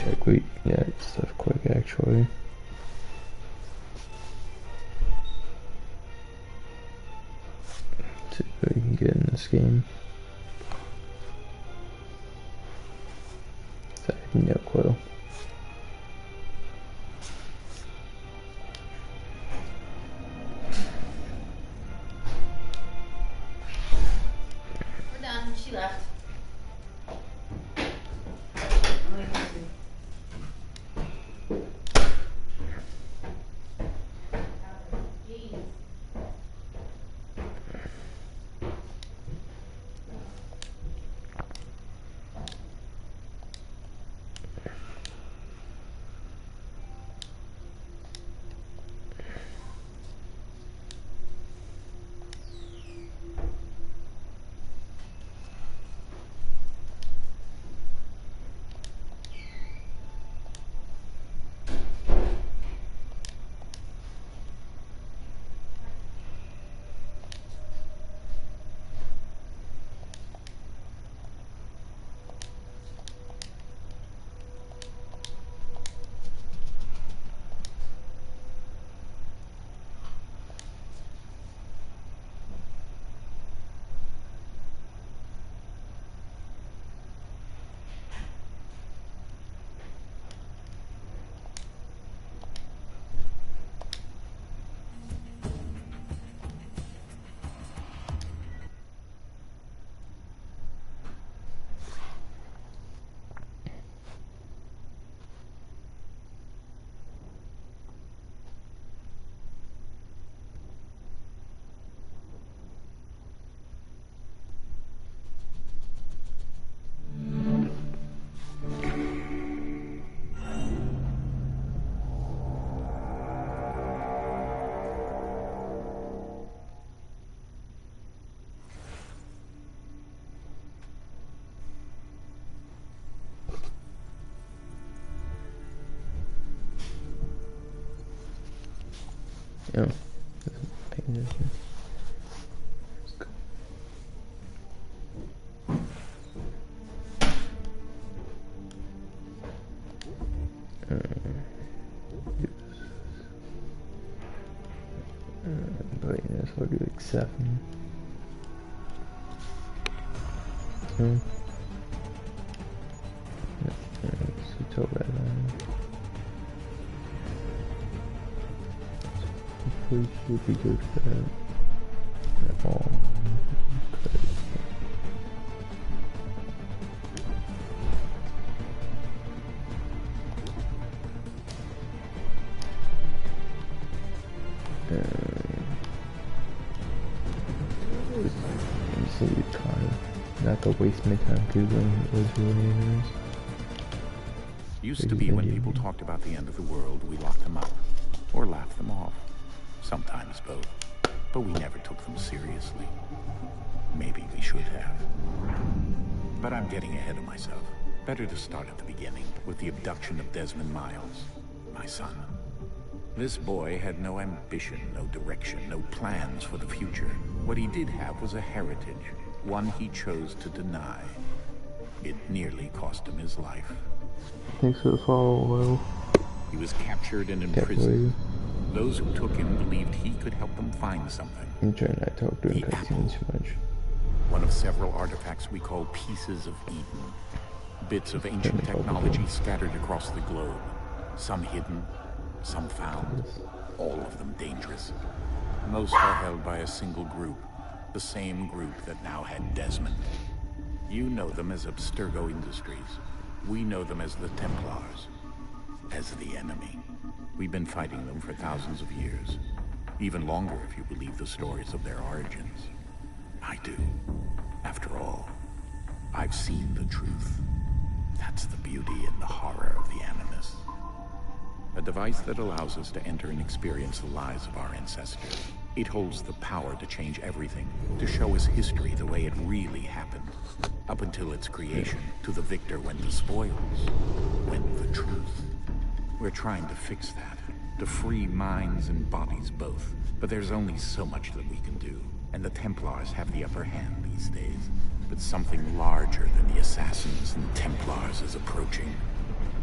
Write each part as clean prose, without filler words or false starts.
check we get stuff quick actually. See what we can get in this game. No quill. We're done. She left. Oh. But yeah, so I'll do like 7. So red line. Hopefully should be good for that. All. Not to waste my time googling what his real name is. Used to be when people talked about the end of the world, we locked them up. Or laughed them off. Sometimes both. But we never took them seriously. Maybe we should have. But I'm getting ahead of myself. Better to start at the beginning, with the abduction of Desmond Miles, my son. This boy had no ambition, no direction, no plans for the future. What he did have was a heritage, one he chose to deny. It nearly cost him his life. Thanks for the follow, Will. He was captured and imprisoned. Those who took him believed he could help them find something. I'm trying not to talk during cutscenes too much. One of several artifacts we call Pieces of Eden. Bits of ancient technology scattered across the globe. Some hidden, some found, all of them dangerous. Most are held by a single group, the same group that now had Desmond. You know them as Abstergo Industries. We know them as the Templars, as the enemy. We've been fighting them for thousands of years, even longer if you believe the stories of their origins. I do. After all, I've seen the truth. That's the beauty and the horror of the Animus. A device that allows us to enter and experience the lives of our ancestors. It holds the power to change everything, to show us history the way it really happened. Up until its creation, to the victor went the spoils, went the truth. We're trying to fix that, to free minds and bodies both. But there's only so much that we can do, and the Templars have the upper hand these days. But something larger than the Assassins and Templars is approaching.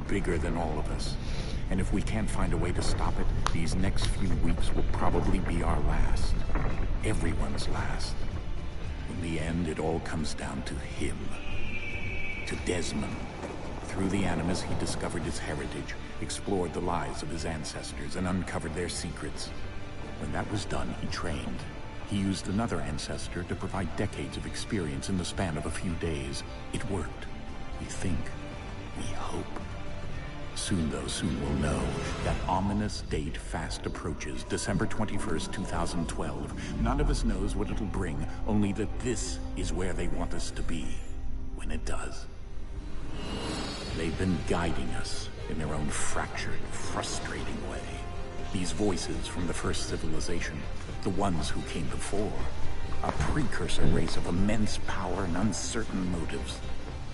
bigger than all of us. And if we can't find a way to stop it, these next few weeks will probably be our last. Everyone's last. In the end, it all comes down to him. To Desmond. Through the Animus, he discovered his heritage, explored the lives of his ancestors, and uncovered their secrets. When that was done, he trained. He used another ancestor to provide decades of experience in the span of a few days. It worked. We think. We hope. Soon, though, soon we'll know. That ominous date fast approaches, December 21st, 2012. None of us knows what it'll bring, only that this is where they want us to be. When it does. They've been guiding us in their own fractured, frustrating way. These voices from the first civilization, the ones who came before, a precursor race of immense power and uncertain motives.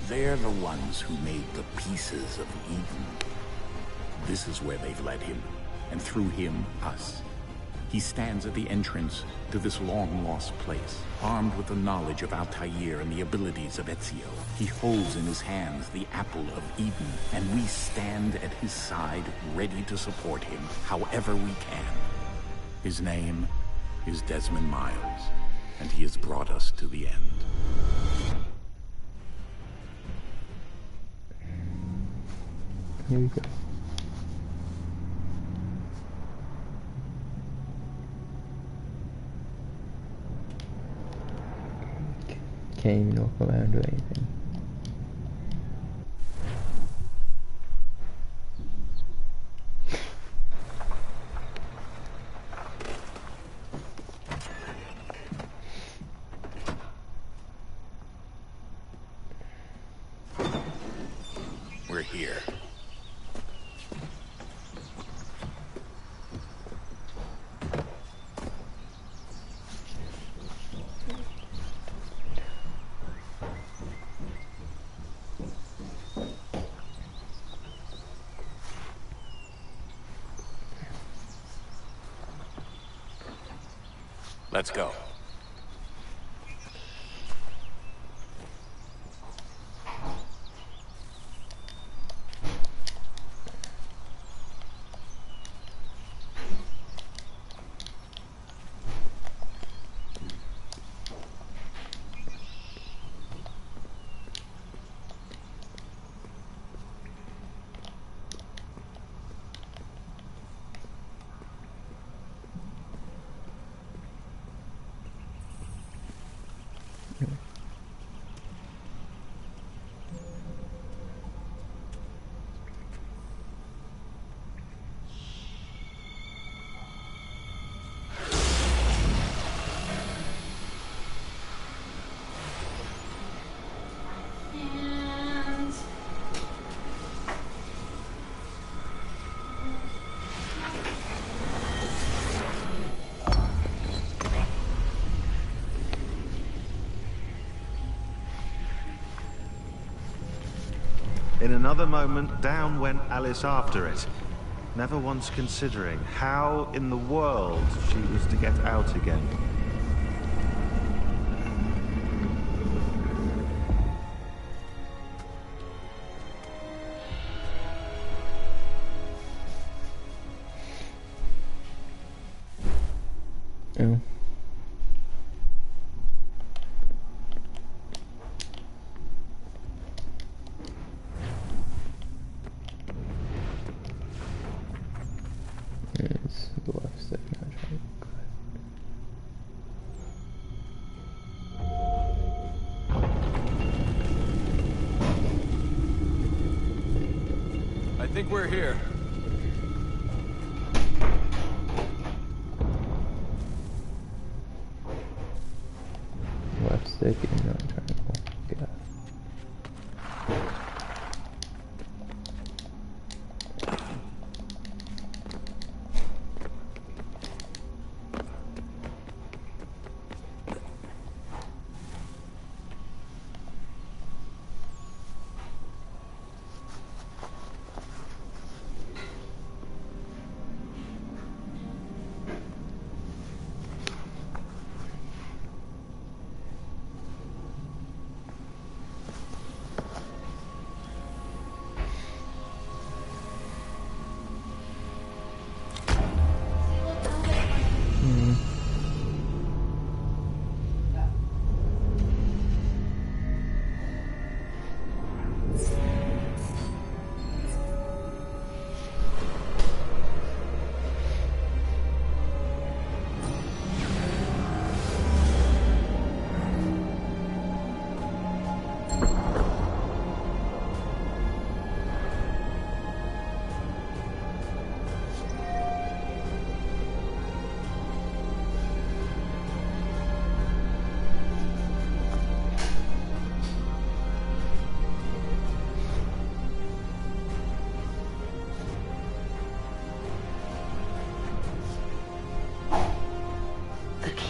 They're the ones who made the pieces of Eden. This is where they've led him, and through him, us. He stands at the entrance to this long-lost place, armed with the knowledge of Altair and the abilities of Ezio. He holds in his hands the apple of Eden, and we stand at his side, ready to support him however we can. His name is Desmond Miles, and he has brought us to the end. Here we go. Can't even walk around or anything. We're here. Let's go. In another moment, down went Alice after it, never once considering how in the world she was to get out again. Oh. It's the left step now. I think we're here. Left stick and not triangle. Yeah.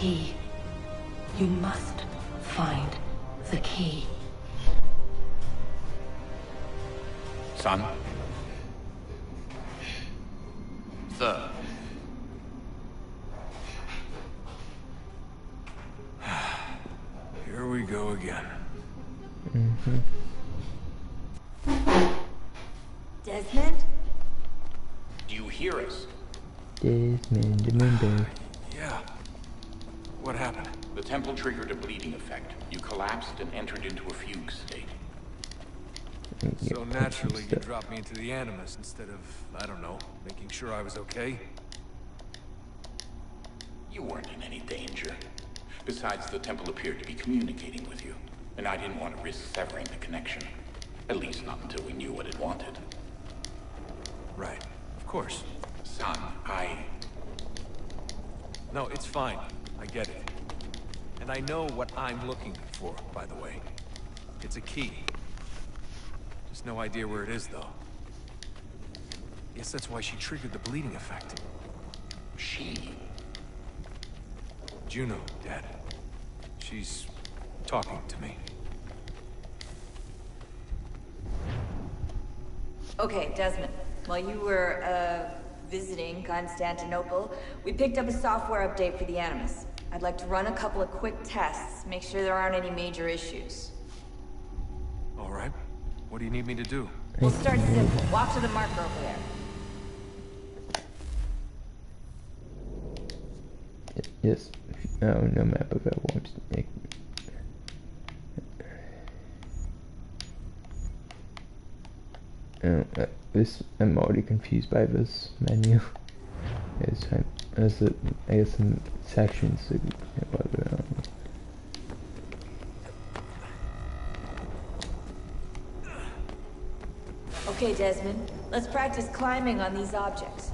key. You must find the key. Son? Sir. Here we go again. Desmond? Do you hear us? Desmond, the Moonbear. Yeah. What happened? The temple triggered a bleeding effect. You collapsed and entered into a fugue state. So naturally, you dropped me into the Animus instead of, I don't know, making sure I was okay? You weren't in any danger. Besides, the temple appeared to be communicating with you, and I didn't want to risk severing the connection. At least not until we knew what it wanted. Right. Of course. Son, No, it's fine. I get it. And I know what I'm looking for, by the way. It's a key. Just no idea where it is, though. Guess that's why she triggered the bleeding effect. She? Juno, Dad. She's talking to me. Okay, Desmond. While you were, visiting Constantinople, we picked up a software update for the Animus. I'd like to run a couple of quick tests, make sure there aren't any major issues. All right. What do you need me to do? We'll start simple. Walk to the marker over there. Yes. Oh, no map available. I'm already confused by this menu. There's I guess some sections. Okay, Desmond. Let's practice climbing on these objects.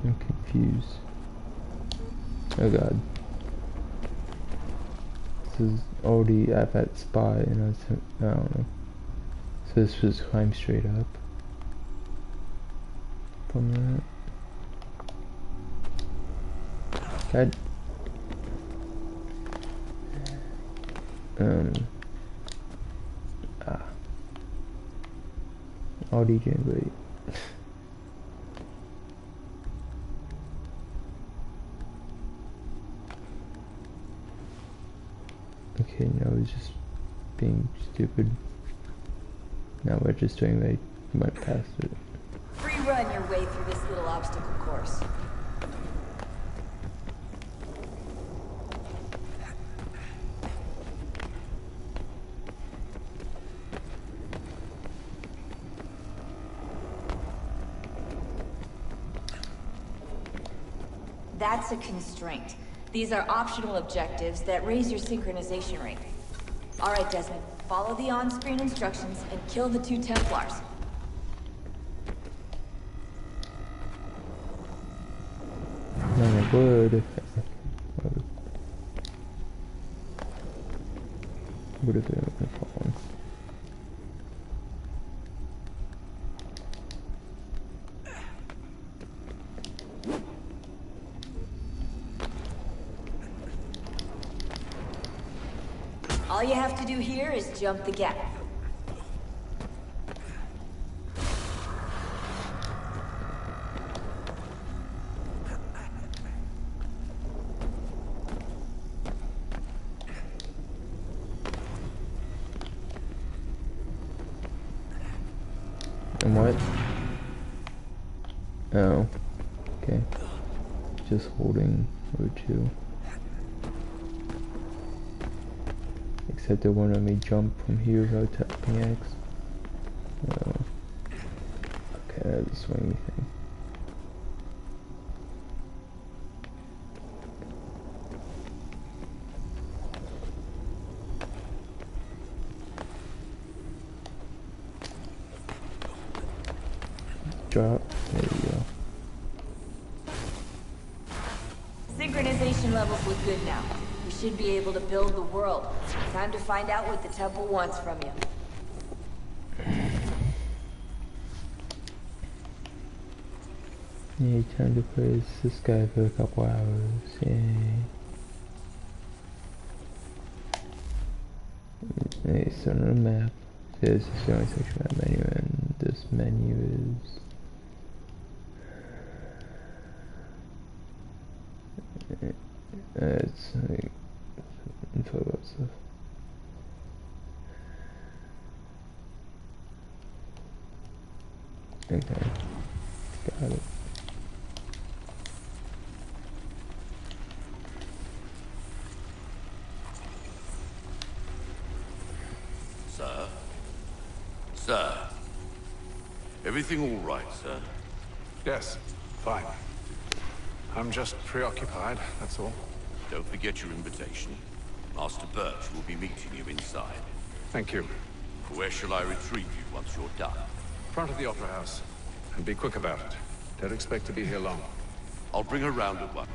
I'm confused. Oh god. This is already at that spot and I don't know. So this was climb straight up from that. Already generate. Okay, now it's just being stupid. Now we're just doing like went past it. Free run your way through this little obstacle course. That's a constraint. These are optional objectives that raise your synchronization rate. All right, Desmond. Follow the on-screen instructions and kill the 2 Templars. No, I would have been fallen. All you have to do here is jump the gap. And what? Oh, okay. Just holding O2. Except it won't let me jump from here without tapping X. Oh. Okay, the swing thing. Drop. There you go. Synchronization levels look good now. We should be able to build the world. Time to find out what the temple wants from you. Yeah, time to play as this guy for a couple hours. Yay. Okay, so on the map, this is the only section of the menu, and this menu is... it's like info about stuff. Okay, got it. Sir? Sir? Everything all right, sir? Yes, fine. I'm just preoccupied, that's all. Don't forget your invitation. Master Birch will be meeting you inside. Thank you. Where shall I retrieve you once you're done? Front of the Opera House. And be quick about it. Don't expect to be here long. I'll bring her round at once.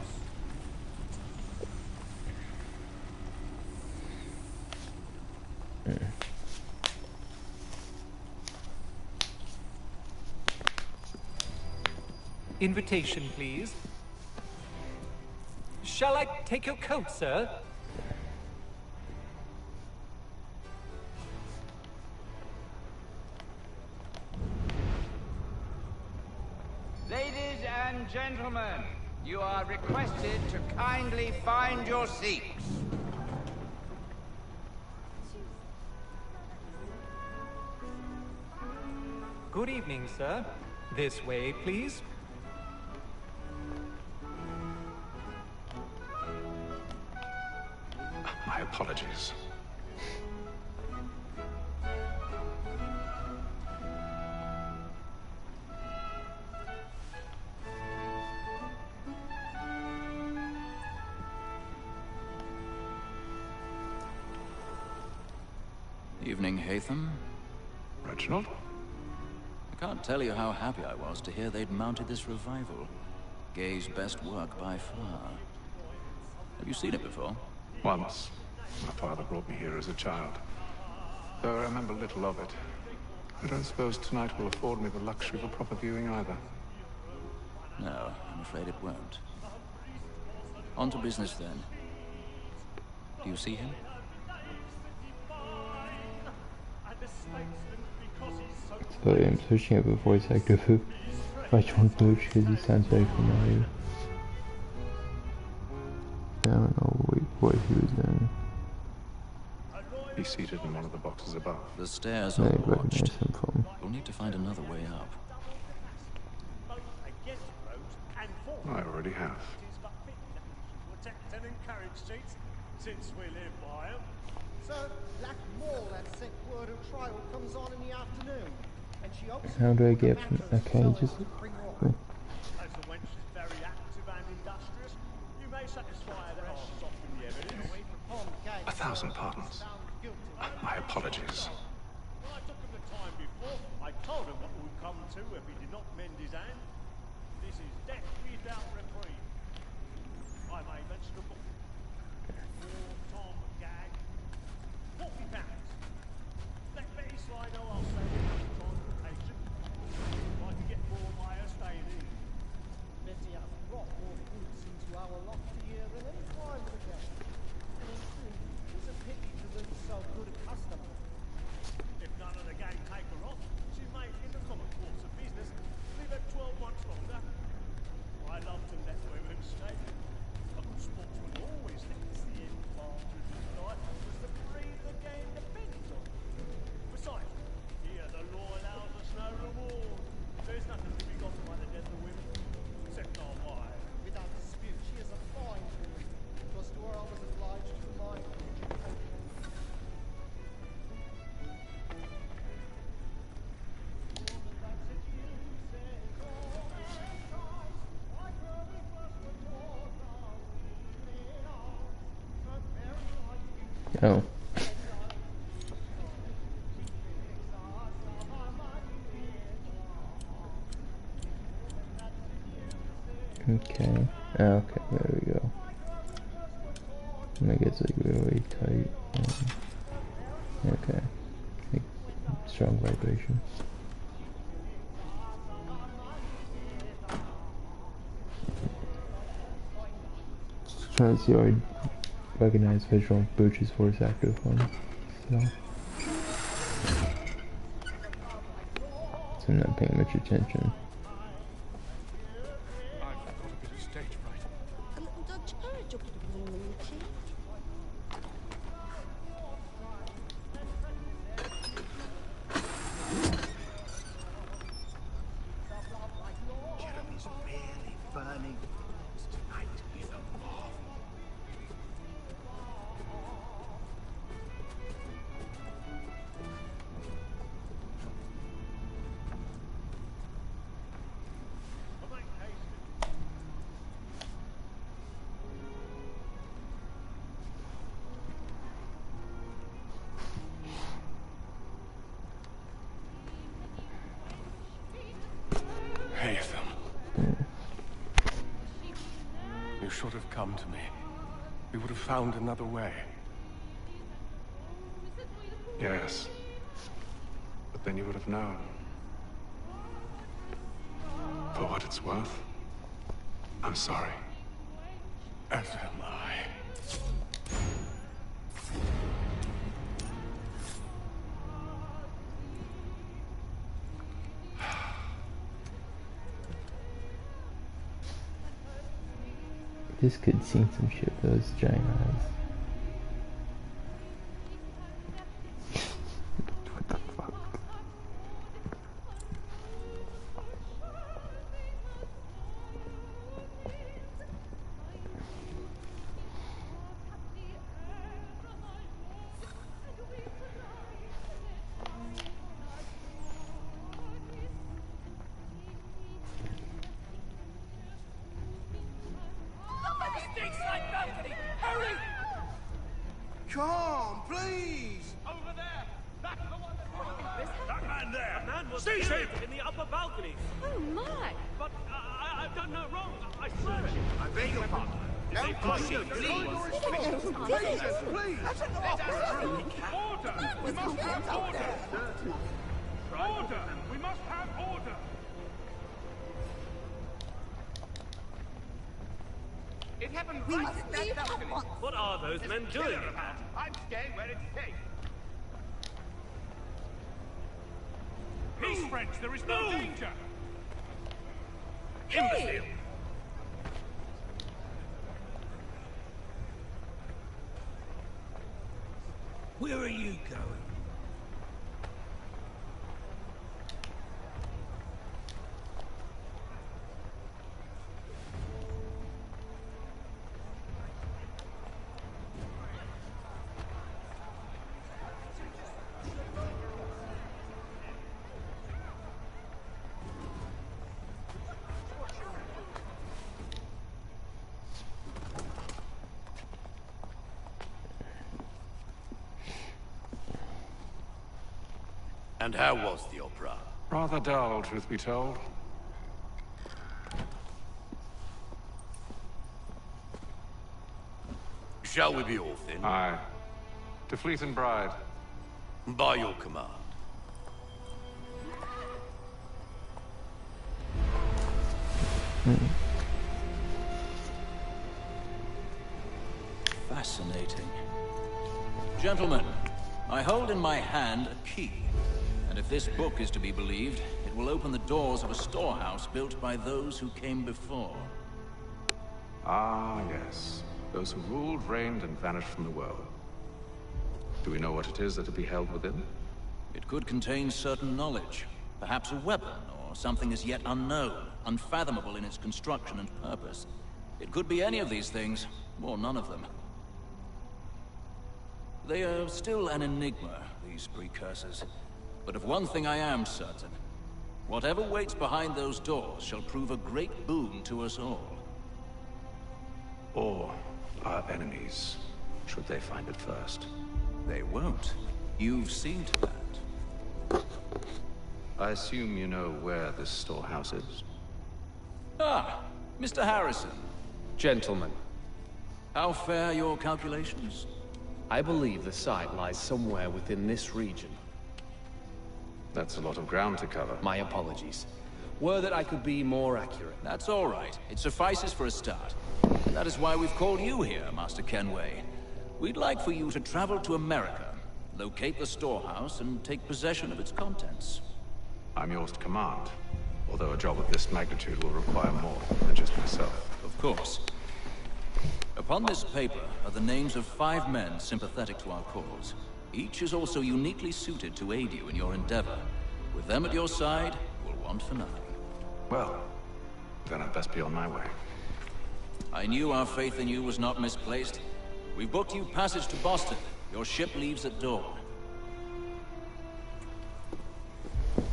Invitation, please. Shall I take your coat, sir? Ladies and gentlemen, you are requested to kindly find your seats. Good evening, sir. This way, please. My apologies. Evening, Haytham. Reginald? I can't tell you how happy I was to hear they'd mounted this revival. Gay's best work by far. Have you seen it before? Once. My father brought me here as a child. Though I remember little of it. I don't suppose tonight will afford me the luxury of a proper viewing either. No, I'm afraid it won't. On to business then. Do you see him? So I'm searching up a voice actor for Reginald Birch because he sounds very familiar. I don't know what he was in. He's seated in one of the boxes above. The stairs I are recognize watched. him from. We'll need to find another way up. I already have. Since we live by him. So, Blackmore had sent word of trial comes on in the afternoon. And she obviously How do I get from... Okay, just... as the wench is very active and industrious, you may satisfy her ashes off in the evidence. 1,000 pardons. My apologies. When I took him the time before, I told him what would come to if he did not mend his hand. This is death without reprieve. I may mention a book. Tom Gag. £40. Let Betty slide or I'll say transportation. If I can get more by her staying in. Betty has brought more goods into our loft here than any time of the day. It's a pity to lose so good a customer. If none of the gang take her off, she may, in the common course of business, leave her 12 months longer. I love to let women stay. A good sportsman always lets the end fly. Oh. Okay. Okay, there we go. I guess like really tight. Okay. Like, strong vibration. Just trying to see how I recognize visual Booch's voice actor one. So I'm not paying much attention. You should have come to me. We would have found another way. Yes. But then you would have known. For what it's worth, I'm sorry. As am I. This could sing some shit, those giant eyes. What the fuck? Come, please! Over there! That's the one that man there! The man was Seize him! in the upper balcony. Oh my! But I've done no wrong. I swear it. I beg your pardon. Did they find you? Please! Please! Please! That's Order! We must have order! Order! We must have order! It happened right at that balcony. What are those men doing? I'm staying where it's safe. Peace, friends. There is no danger. Hey! Imbecile. Where are you going? And how was the opera? Rather dull, truth be told. Shall we be off then? Aye. To Fleet and Bride. By your command. Fascinating. Gentlemen, I hold in my hand a key. And if this book is to be believed, it will open the doors of a storehouse built by those who came before. Ah, yes. Those who ruled, reigned, and vanished from the world. Do we know what it is that will be held within? It could contain certain knowledge. Perhaps a weapon, or something as yet unknown, unfathomable in its construction and purpose. It could be any of these things, or none of them. They are still an enigma, these precursors. But of one thing I am certain. Whatever waits behind those doors shall prove a great boon to us all. Or our enemies. should they find it first. They won't. You've seen to that. I assume you know where this storehouse is. Ah, Mr. Harrison. Gentlemen, How fare your calculations? I believe the site lies somewhere within this region. That's a lot of ground to cover. My apologies. Were that I could be more accurate. That's all right. It suffices for a start. And that is why we've called you here, Master Kenway. We'd like for you to travel to America, locate the storehouse, and take possession of its contents. I'm yours to command, although a job of this magnitude will require more than just myself. Of course. Upon this paper are the names of 5 men sympathetic to our cause. Each is also uniquely suited to aid you in your endeavor. With them at your side, you will want for nothing. Well, then I'd best be on my way. I knew our faith in you was not misplaced. We booked you passage to Boston. Your ship leaves at dawn.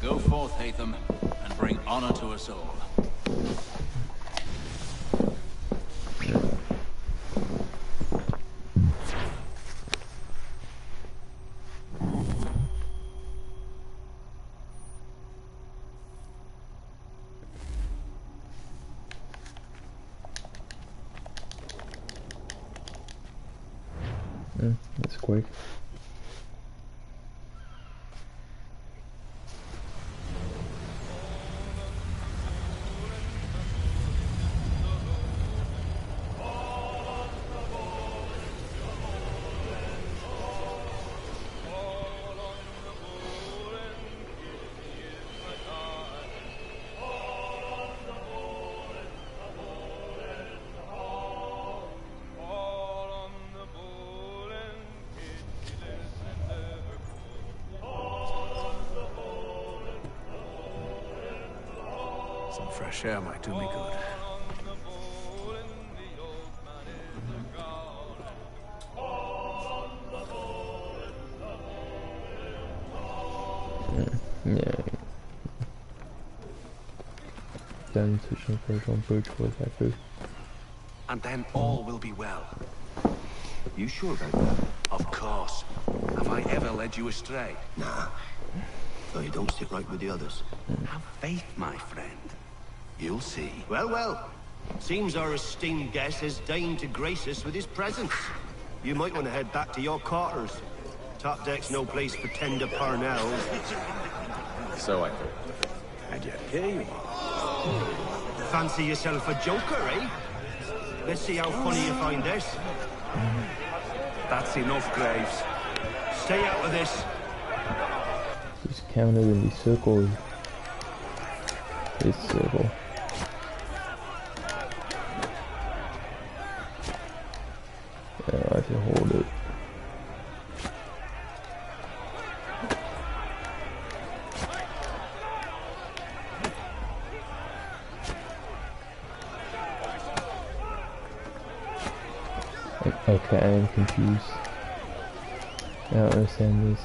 Go forth, Hatham, and bring honor to us all. That's quick. Some fresh air might do me good. Yeah. Then switching first on bridge was after. And then all will be well. You sure about that? Of course. Have I ever led you astray? Nah. So you don't stick right with the others. Have faith, my friend. You'll see. Well, well. Seems our esteemed guest has deigned to grace us with his presence. You might want to head back to your quarters. Top deck's no place for tender parnells. So I thought. And yet here you are. Fancy yourself a joker, eh? Let's see how funny you find this. That's enough, Graves. Stay out of this. Just counted in these circles. This circle. Yeah, I have to hold it. Okay, I'm confused. I don't understand this.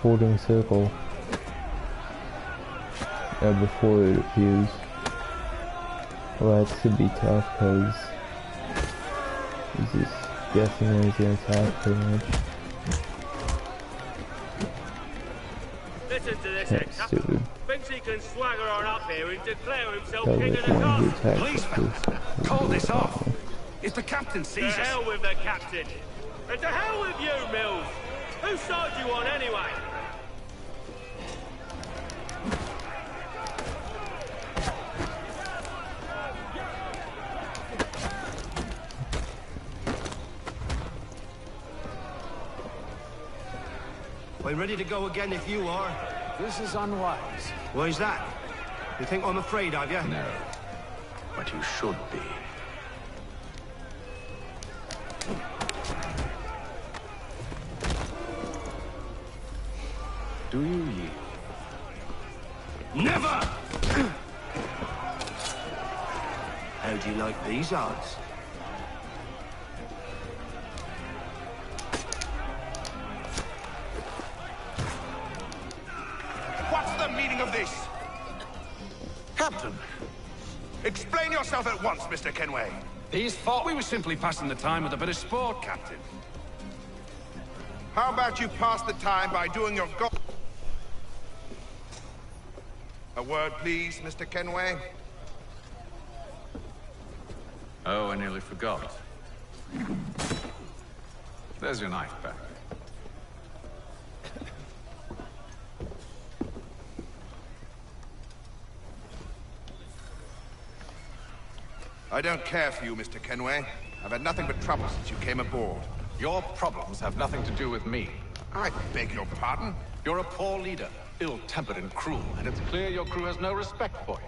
Holding circle. Before it appears. Well, that should be tough because he's just guessing when he's gonna attack pretty much. Listen to this, That's Hector. stupid. Thinks he can swagger on up here and declare himself That king was of the castle. attack. Policeman, call this off. If the captain To sees us... hell with the captain. And to hell with you, Mills. Whose side you on anyway? I'm ready to go again if you are. This is unwise. Why's that? You think I'm afraid of you? No. But you should be. Do you yield? Never! How do you like these odds? What's the meaning of this? Captain! Explain yourself at once, Mr. Kenway. These thought we were simply passing the time with a bit of sport, Captain. How about you pass the time by doing your go— A word, please, Mr. Kenway. Oh, I nearly forgot. There's your knife back. I don't care for you, Mr. Kenway. I've had nothing but trouble since you came aboard. Your problems have nothing to do with me. I beg your pardon? You're a poor leader, ill-tempered and cruel, and it's clear your crew has no respect for you.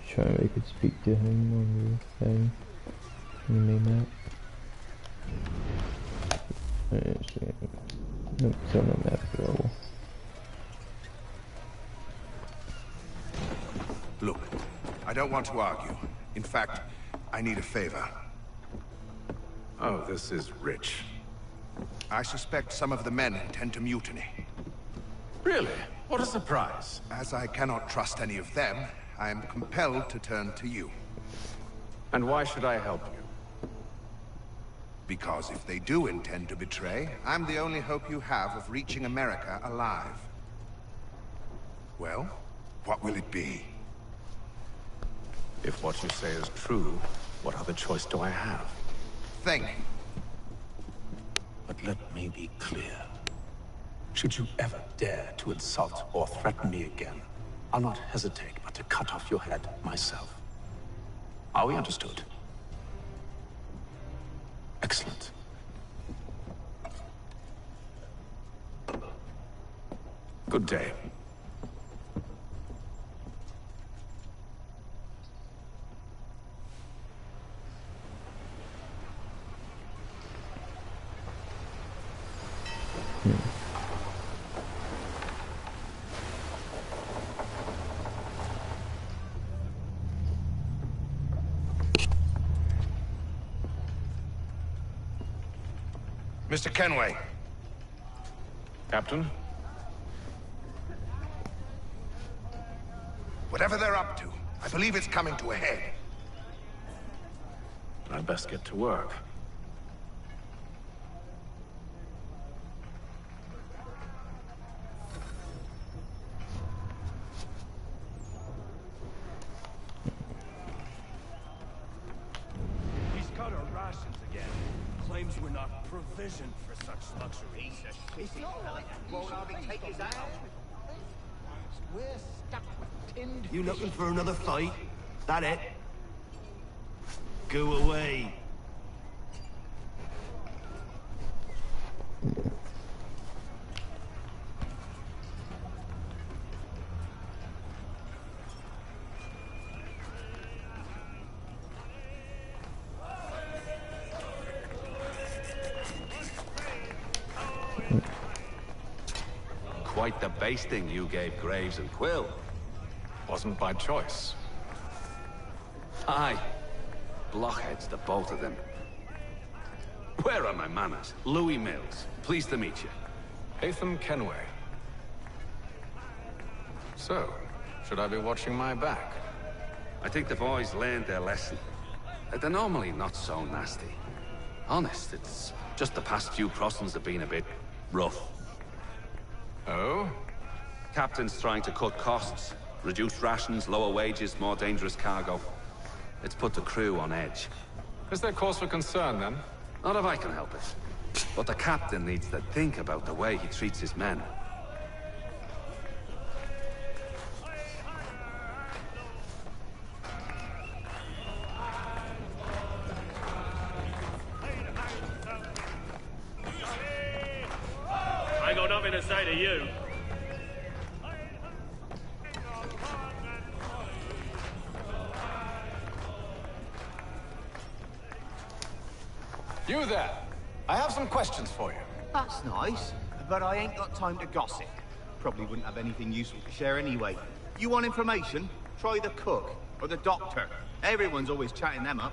Try and make it speak to him on the thing. On the main map. Nope, still no map available. Look, I don't want to argue. In fact, I need a favor. Oh, this is rich. I suspect some of the men intend to mutiny. Really? What a surprise. As I cannot trust any of them, I am compelled to turn to you. And why should I help you? Because if they do intend to betray, I'm the only hope you have of reaching America alive. Well, what will it be? If what you say is true, what other choice do I have? Think. But let me be clear. Should you ever dare to insult or threaten me again, I'll not hesitate but to cut off your head myself. Are we understood? Excellent. Good day. Mr. Kenway. Captain? Whatever they're up to, I believe it's coming to a head. I'd best get to work. He's cut our rations again. Claims we're not provisioned for such luxury. It's not like won't hardly take his out. We're stuck with tinned. You looking for another fight? That it? Go away. Quite the basting you gave Graves and Quill. Wasn't by choice. Aye. Blockheads, the both of them. Where are my manners? Louis Mills. Pleased to meet you. Haytham Kenway. So, should I be watching my back? I think the boys learned their lesson. They're normally not so nasty. Honest, it's just the past few crossings have been a bit rough. Oh? Captain's trying to cut costs. Reduce rations, lower wages, more dangerous cargo. It's put the crew on edge. Is there cause for concern, then? Not if I can help it. But the captain needs to think about the way he treats his men. I got nothing to say to you. You there! I have some questions for you. That's nice, but I ain't got time to gossip. Probably wouldn't have anything useful to share anyway. You want information? Try the cook or the doctor. Everyone's always chatting them up.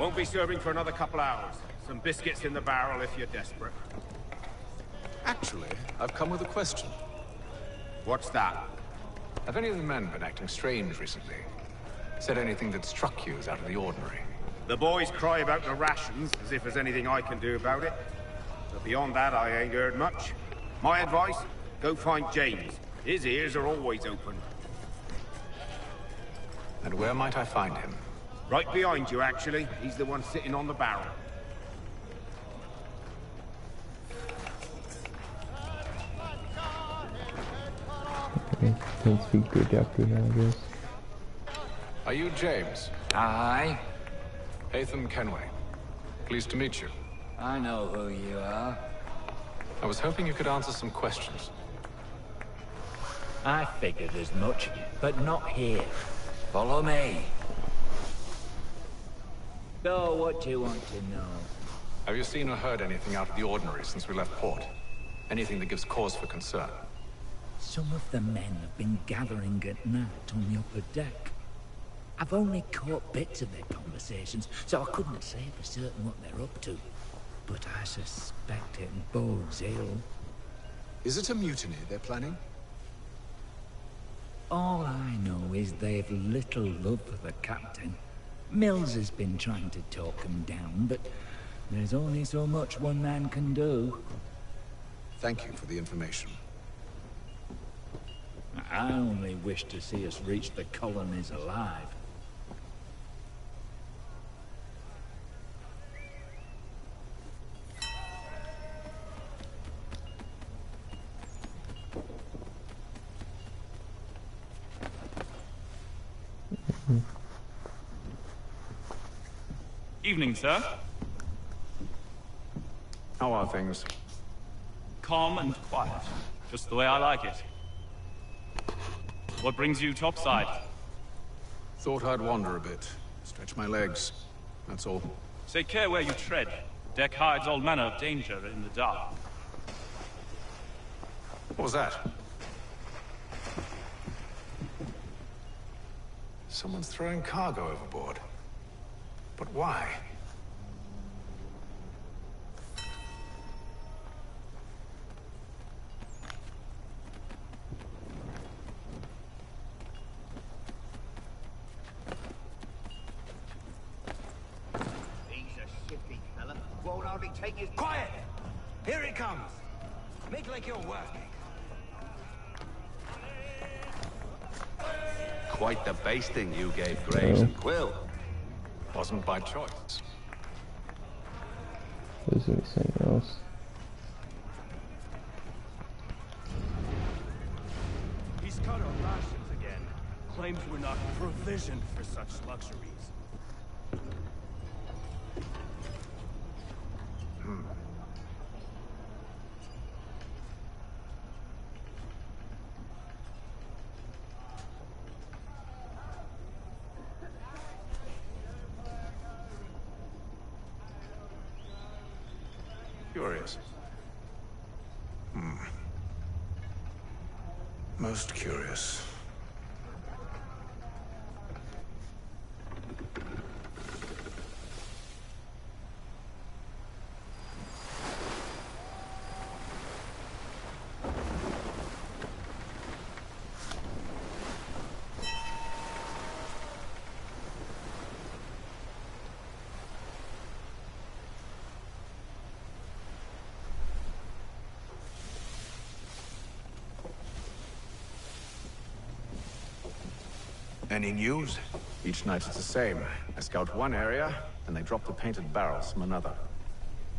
Won't be serving for another couple hours. Some biscuits in the barrel if you're desperate. Actually, I've come with a question. What's that? Have any of the men been acting strange recently? Said anything that struck you as out of the ordinary? The boys cry about the rations, as if there's anything I can do about it. But beyond that, I ain't heard much. My advice, go find James. His ears are always open. And where might I find him? Right behind you, actually. He's the one sitting on the barrel. Okay, can't speak to a doctor now, I guess. Are you James? Aye. Haytham Kenway. Pleased to meet you. I know who you are. I was hoping you could answer some questions. I figured as much, but not here. Follow me. So, what do you want to know? Have you seen or heard anything out of the ordinary since we left port? Anything that gives cause for concern? Some of the men have been gathering at night on the upper deck. I've only caught bits of their conversations, so I couldn't say for certain what they're up to. But I suspect it bodes ill. Is it a mutiny they're planning? All I know is they've little love for the captain. Mills has been trying to talk him down, but there's only so much one man can do. Thank you for the information. I only wish to see us reach the colonies alive. Evening, sir. How are things? Calm and quiet. Just the way I like it. What brings you topside? Thought I'd wander a bit. Stretch my legs. That's all. Take care where you tread. Deck hides all manner of danger in the dark. What was that? Someone's throwing cargo overboard. But why? He's a shifty fella. Won't hardly take his... Quiet! Here it comes. Make like you're working. Quite the basting you gave Graves and Quill. Wasn't by choice. There's gonna be something else. He's cut our rations again. Claims we're not provisioned for such luxuries. Curious. Most curious. Any news? Each night it's the same. I scout one area, and they drop the painted barrels from another.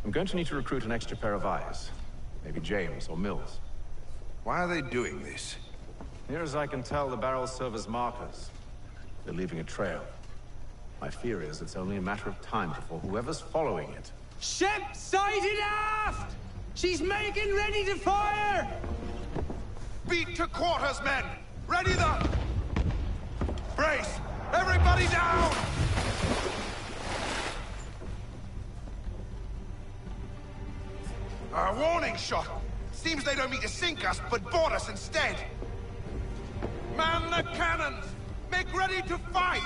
I'm going to need to recruit an extra pair of eyes. Maybe James or Mills. Why are they doing this? Near as I can tell, the barrels serve as markers. They're leaving a trail. My fear is it's only a matter of time before whoever's following it... Ship sighted aft! She's making ready to fire! Beat to quarters, men! Ready the... Brace! Everybody down! A warning shot! Seems they don't mean to sink us, but board us instead! Man the cannons! Make ready to fight!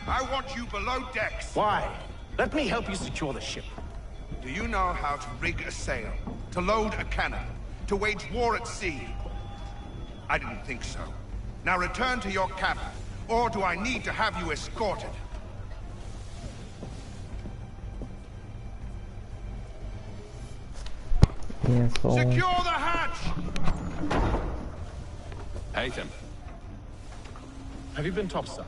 I want you below decks. Why? Let me help you secure the ship. Do you know how to rig a sail? To load a cannon? To wage war at sea? I didn't think so. Now return to your cabin, or do I need to have you escorted? Asshole. Secure the hatch! Haytham. Have you been topside?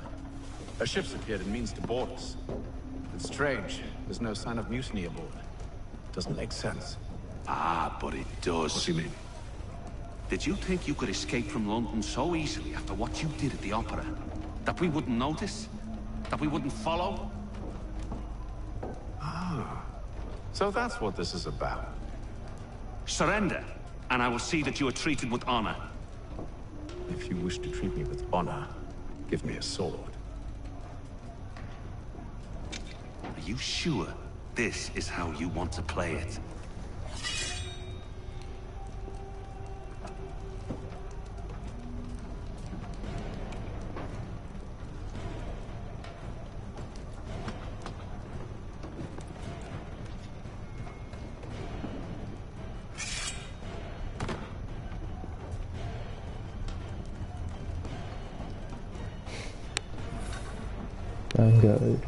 A ship's appeared and means to board us. It's strange. There's no sign of mutiny aboard. Doesn't make sense. Ah, but it does. What do you mean? Did you think you could escape from London so easily after what you did at the Opera? That we wouldn't notice? That we wouldn't follow? Ah. So that's what this is about. Surrender, and I will see that you are treated with honor. If you wish to treat me with honor, give me a sword. Are you sure this is how you want to play it? I'm good.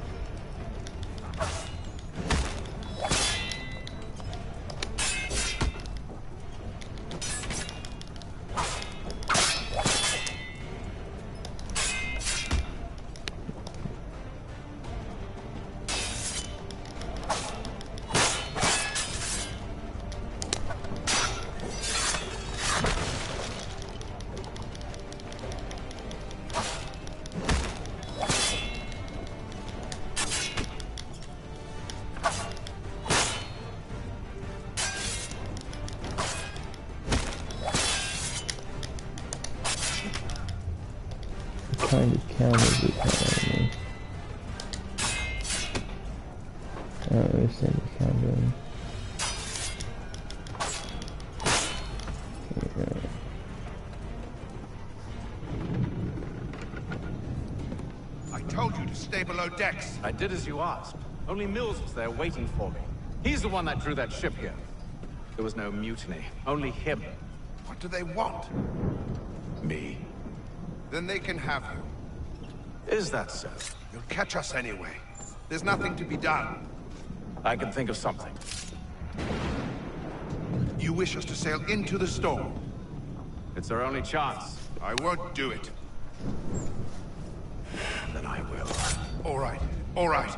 Trying to counter the enemy. I don't understand the countering. I told you to stay below decks. I did as you asked. Only Mills was there waiting for me. He's the one that drew that ship here. There was no mutiny. Only him. What do they want? Me. Then they can have you. Is that so? You'll catch us anyway. There's nothing to be done. I can think of something. You wish us to sail into the storm? It's our only chance. I won't do it. Then I will. All right. All right.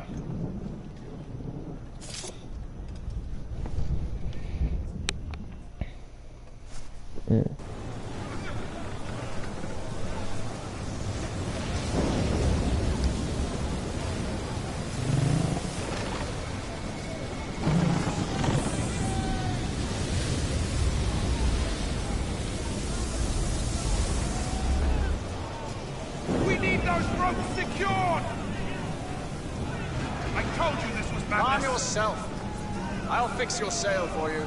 We need those ropes secured! I told you this was madness. Arm yourself. I'll fix your sail for you.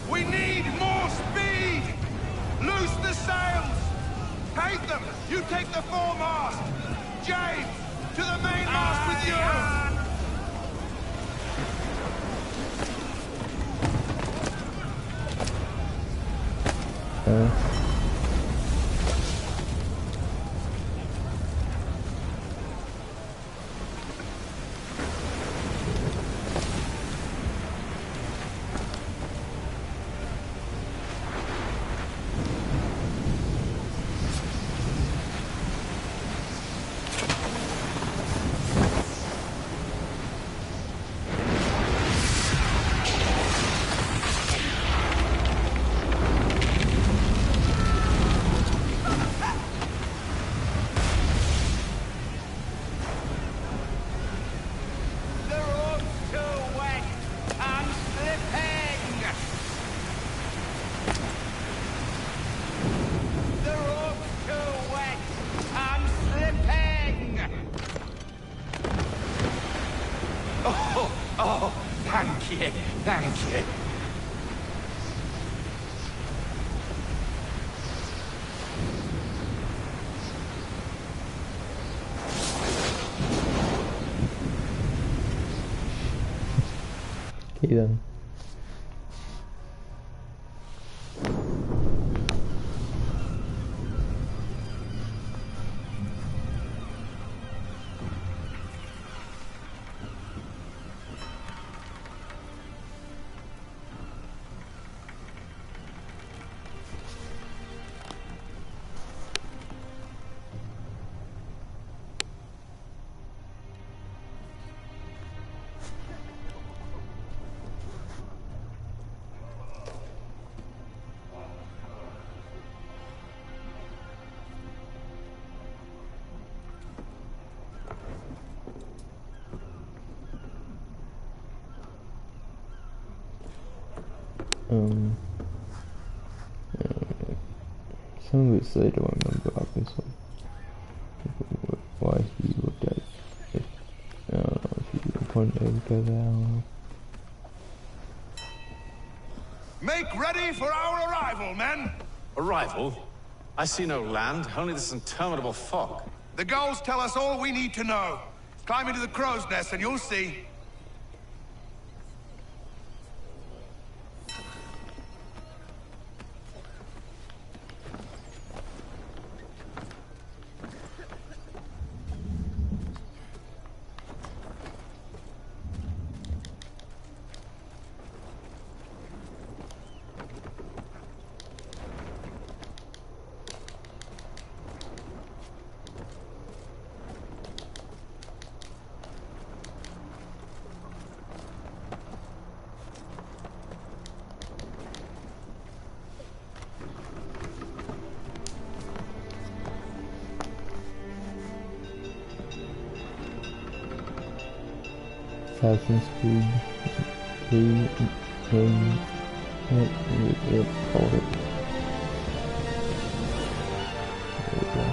We need more speed! Loose the sails! Haytham, you take the foremast! James, to the mainmast with you! see them. Some of it's I don't remember, obviously. Why he looked at it. If you point over there. Make ready for our arrival, men! Arrival? I see no land, only this interminable fog. The gulls tell us all we need to know. Climb into the crow's nest and you'll see. Assassin's Creed 3 it called it. There we go.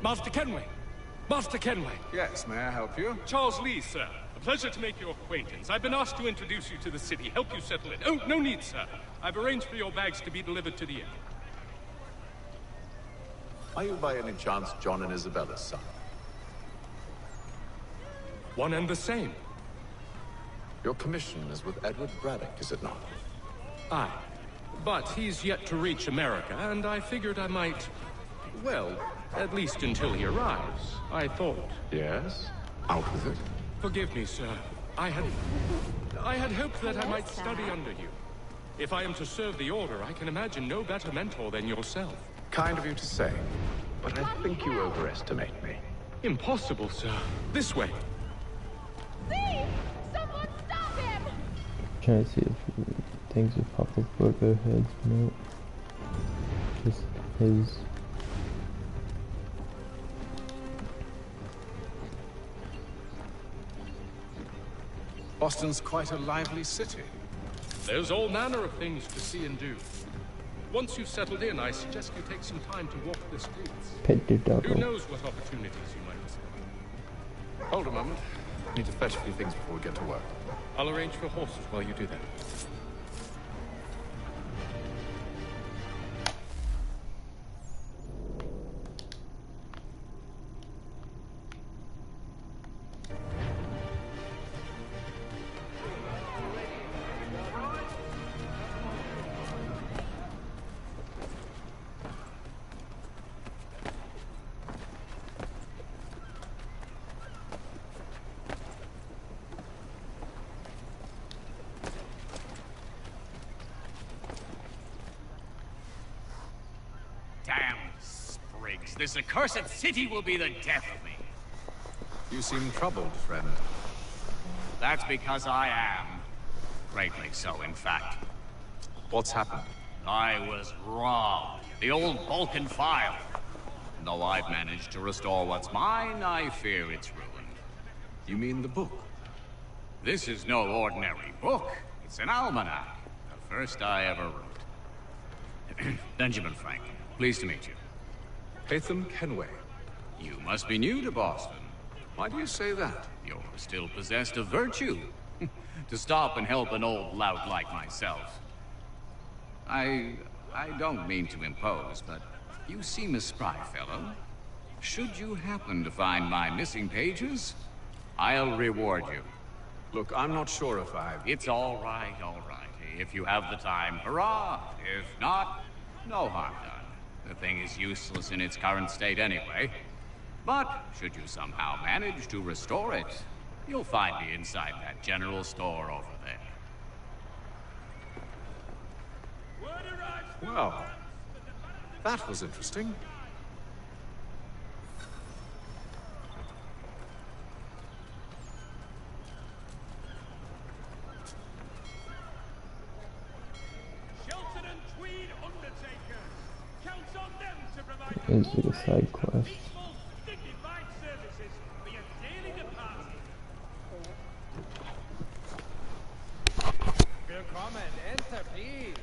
Master Kenway! Master Kenway! Yes, may I help you? Charles Lee, sir. A pleasure to make your acquaintance. I've been asked to introduce you to the city, help you settle it. Oh, no need, sir. I've arranged for your bags to be delivered to the inn. Are you by any chance John and Isabella's son? One and the same. Your commission is with Edward Braddock, is it not? Aye. But he's yet to reach America, and I figured I might... well, at least until he arrives, I thought. Yes? Out with it. Forgive me, sir. I had hoped that I might study under you. If I am to serve the Order, I can imagine no better mentor than yourself. Kind of you to say, but I think you overestimate me. Impossible, sir. This way. See! Someone stop him! Trying to see if things will pop up above their heads. No. Just his. Boston's quite a lively city. There's all manner of things to see and do. Once you've settled in, I suggest you take some time to walk the streets. Pet the dog. Who knows what opportunities you might discover. Hold a moment. I need to fetch a few things before we get to work. I'll arrange for horses while you do that. Briggs. This accursed city will be the death of me. You seem troubled, friend. That's because I am. Greatly so, in fact. What's happened? I was robbed. The old Vulcan file. And though I've managed to restore what's mine, I fear it's ruined. You mean the book? This is no ordinary book. It's an almanac. The first I ever wrote. Benjamin Franklin, pleased to meet you. Haytham Kenway. You must be new to Boston. Why do you say that? You're still possessed of virtue. To stop and help an old lout like myself. I don't mean to impose, but you seem a spry fellow. Should you happen to find my missing pages, I'll reward you. Look, I'm not sure if I... It's all right, all right. If you have the time, hurrah! If not, no harm done. The thing is useless in its current state anyway. But should you somehow manage to restore it, you'll find me inside that general store over there. Well, that was interesting. Shelton and Tweed Undertakers. Counts on them to provide This is a side quest. dignified services for your daily department. Willkommen, enter please.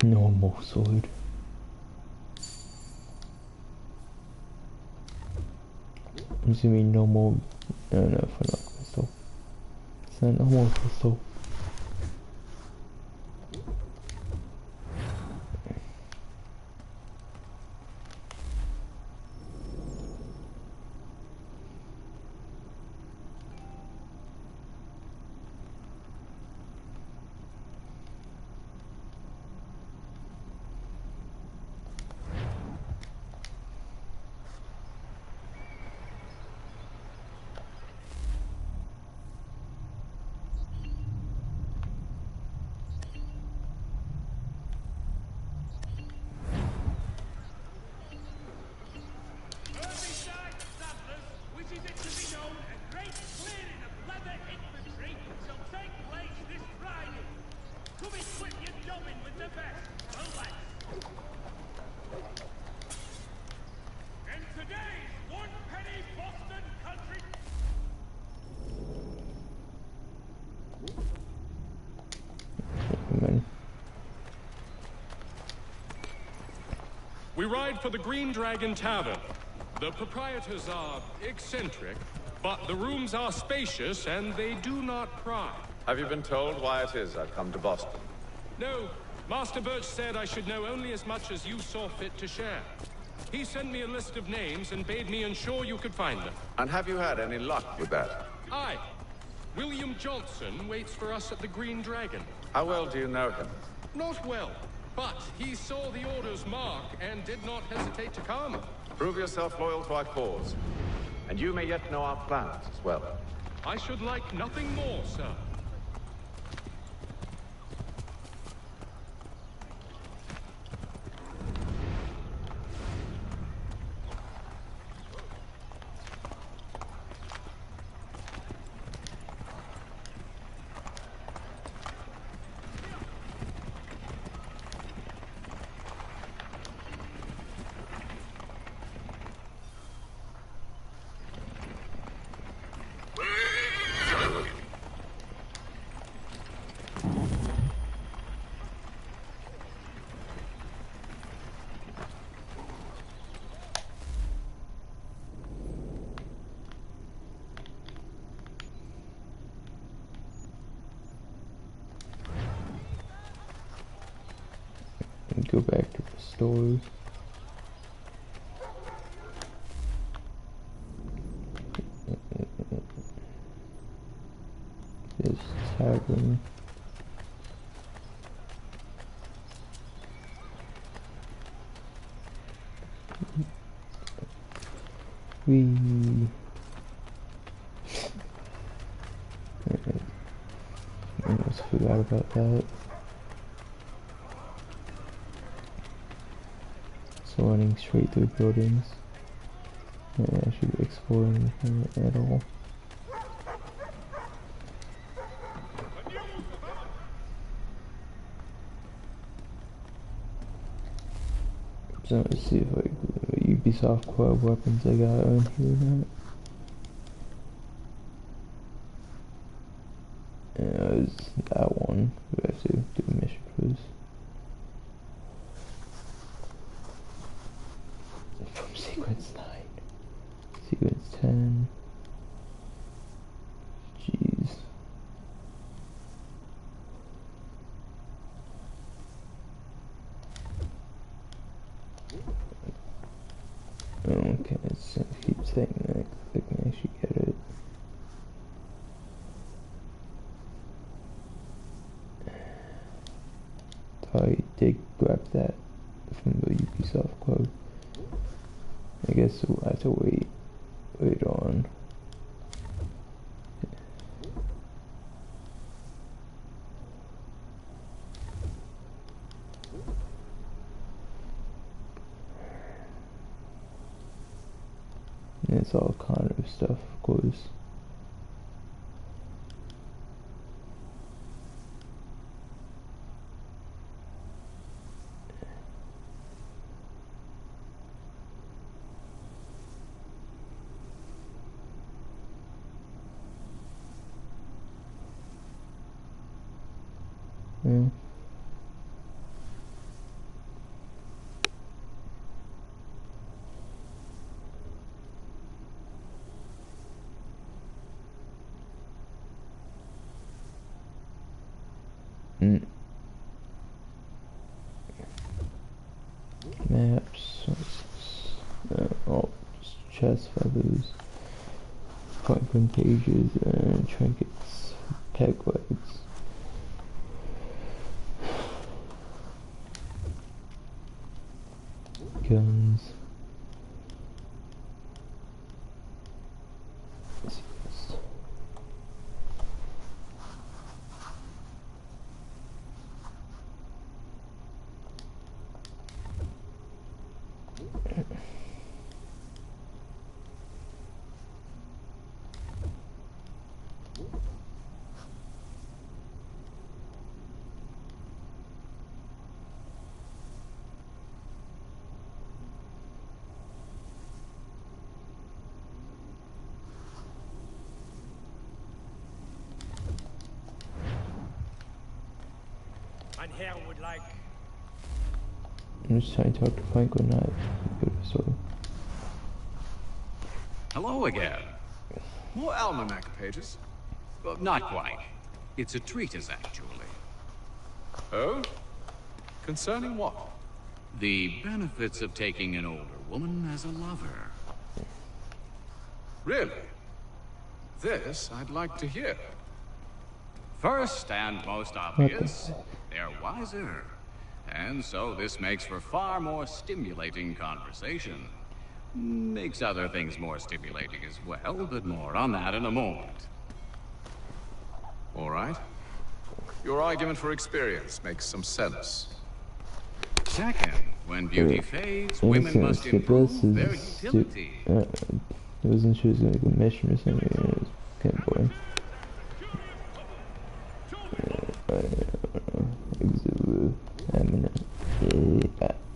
No more sword. I'm assuming no more. No, for not crystal. So no more crystal. We ride for the Green Dragon Tavern. The proprietors are eccentric, but the rooms are spacious and they do not pry. Have you been told why it is I've come to Boston? No, Master Birch said I should know only as much as you saw fit to share. He sent me a list of names and bade me ensure you could find them. And have you had any luck with that? Aye. William Johnson waits for us at the Green Dragon. How well do you know him? Not well, but he saw the order's mark and did not hesitate to come. Prove yourself loyal to our cause. And you may yet know our plans as well. I should like nothing more, sir. Go back to the store. This tavern. about that. So running straight through buildings. And actually exploring at all. So let's see if like Ubisoft quad weapons I got on here or not. Yeah, it was that one. We have to do a mission for this. From sequence 9. Sequence 10. Jeez. Okay, let's keep saying that I can actually get it. I did grab that from the Ubisoft quote. I guess we'll have to wait on. And it's all kind of stuff, of course. Yeah. Maps, all chest feathers, Franklin pages, and trinkets, peg legs. Guns. Would like. I'm just trying to talk to Franklin, not so. Hello again. More almanac pages? Well, not quite. It's a treatise, actually. Oh? Concerning what? The benefits of taking an older woman as a lover. Really? This I'd like to hear. First and most obvious, they're wiser. And so this makes for far more stimulating conversation. Makes other things more stimulating as well, but more on that in a moment. All right. Your argument for experience makes some sense. Second, when beauty fades, women must improve their utility. I wasn't sure it was going to be a mission or something. It was kind of boring.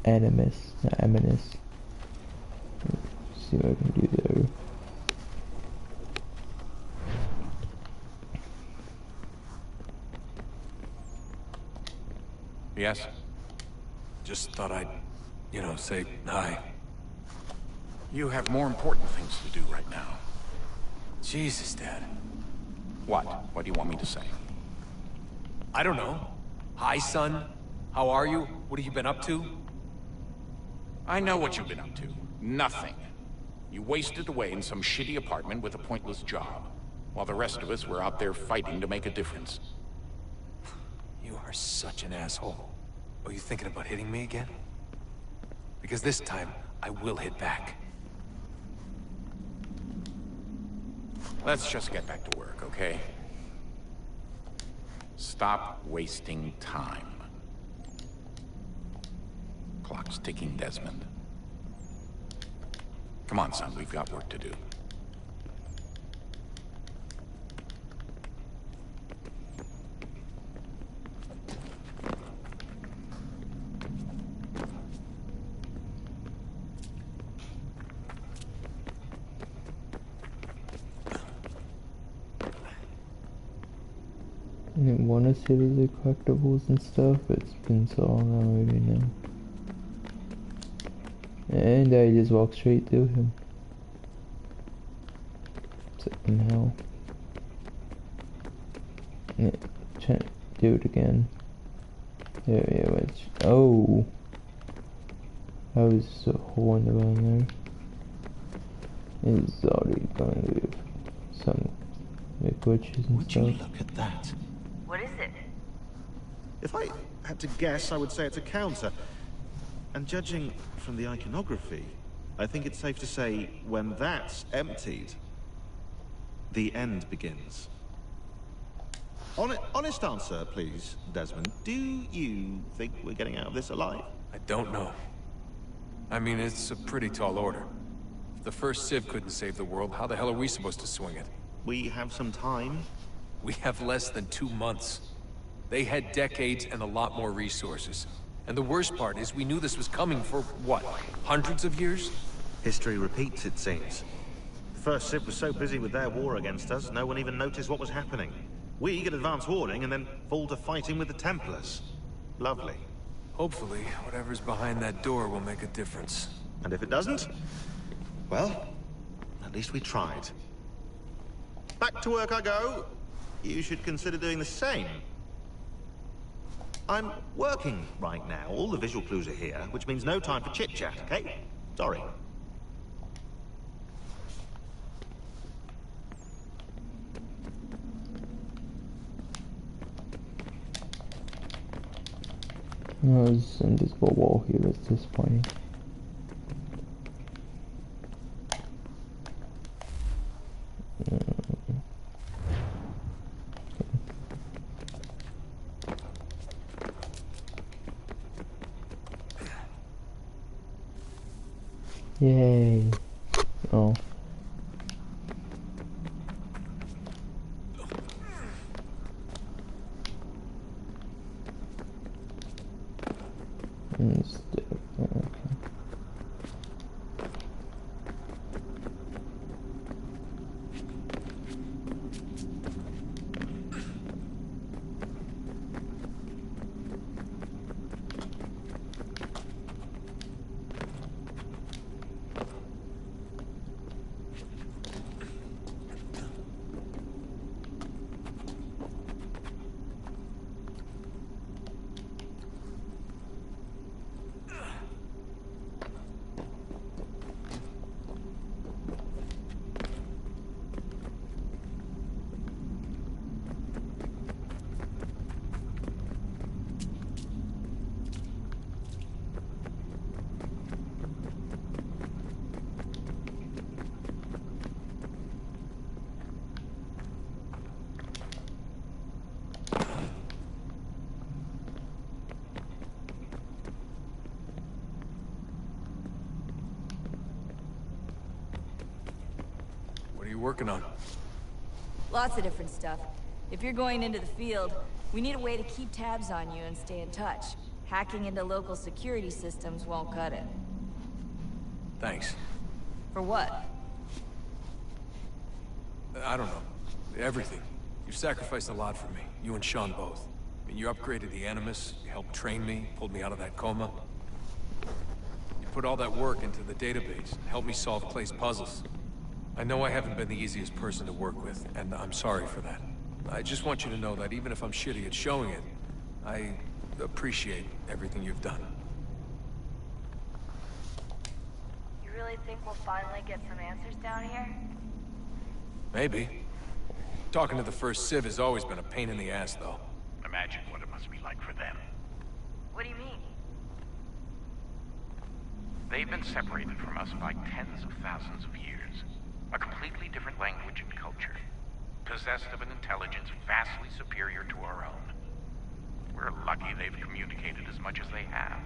Animus. See what I can do there. Yes? Just thought I'd, say hi. You have more important things to do right now. Jesus, Dad. What? What do you want me to say? I don't know. Hi, son. How are you? What have you been up to? I know what you've been up to. Nothing. You wasted away in some shitty apartment with a pointless job, while the rest of us were out there fighting to make a difference. You are such an asshole. Are you thinking about hitting me again? Because this time, I will hit back. Let's just get back to work, okay? Stop wasting time. Clock's ticking, Desmond. Come on, son, we've got work to do. I didn't want to see the collectibles and stuff, it's been so long already now. And I just walked straight through him. Somehow. Yeah, try to do it again. There we go. Oh! That was a hole in the ground there. It's already going with some glitches and Would stuff. you look at that? What is it? If I had to guess, I would say it's a counter. And judging from the iconography, I think it's safe to say when that's emptied, the end begins. Honest answer, please, Desmond. Do you think we're getting out of this alive? I don't know. I mean, it's a pretty tall order. If the first Civ couldn't save the world, how the hell are we supposed to swing it? We have some time. We have less than 2 months. They had decades and a lot more resources. And the worst part is we knew this was coming for, what, hundreds of years? History repeats, it seems. The first Civ was so busy with their war against us, no one even noticed what was happening. We get advance warning and then fall to fighting with the Templars. Lovely. Hopefully, whatever's behind that door will make a difference. And if it doesn't, well, at least we tried. Back to work I go. You should consider doing the same. I'm working right now. All the visual clues are here, which means no time for chit-chat, okay? Sorry. No, there's an invisible wall here that's disappointing. Yay. Oh. Okay. Working on? Lots of different stuff. If you're going into the field, we need a way to keep tabs on you and stay in touch. Hacking into local security systems won't cut it. Thanks. For what? I don't know. Everything. You've sacrificed a lot for me. You and Sean both. I mean, you upgraded the Animus, you helped train me, pulled me out of that coma. You put all that work into the database, helped me solve Clay's puzzles. I know I haven't been the easiest person to work with, and I'm sorry for that. I just want you to know that even if I'm shitty at showing it, I appreciate everything you've done. You really think we'll finally get some answers down here? Maybe. Talking to the first Civ has always been a pain in the ass, though. Imagine what it must be like for them. What do you mean? They've been separated from us by tens of thousands of years. A completely different language and culture. possessed of an intelligence vastly superior to our own. We're lucky they've communicated as much as they have.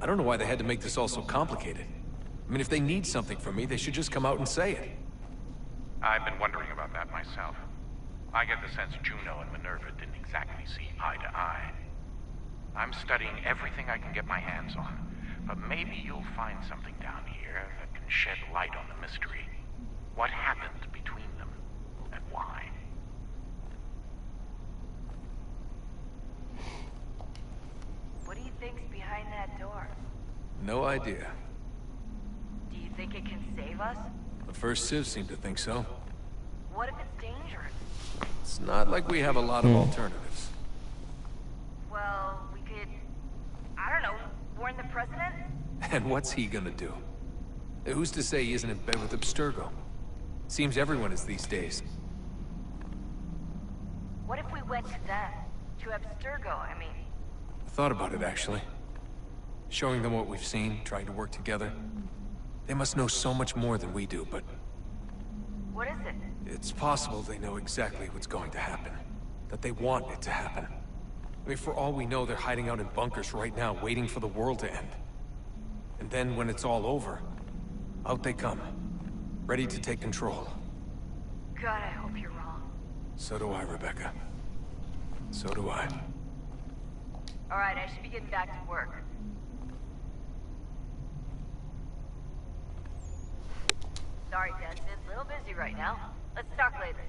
I don't know why they had to make this all so complicated. I mean, if they need something from me, they should just come out and say it. I've been wondering about that myself. I get the sense Juno and Minerva didn't exactly see eye to eye. I'm studying everything I can get my hands on, but maybe you'll find something down here that can shed light on the mystery. What happened between them, and why? What do you think's behind that door? No idea. Do you think it can save us? The first Civ seemed to think so. What if it's dangerous? It's not like we have a lot of alternatives. Well, we could... I don't know, warn the president? And what's he gonna do? Who's to say he isn't in bed with Abstergo? Seems everyone is these days. What if we went to them? To Abstergo, I mean. I thought about it, actually. Showing them what we've seen, trying to work together. They must know so much more than we do, but... What is it? It's possible they know exactly what's going to happen. That they want it to happen. I mean, for all we know, they're hiding out in bunkers right now, waiting for the world to end. And then, when it's all over, out they come. Ready to take control. God, I hope you're wrong. So do I, Rebecca. So do I. Alright, I should be getting back to work. Sorry, Desmond. A little busy right now. Let's talk later.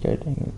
God dang it.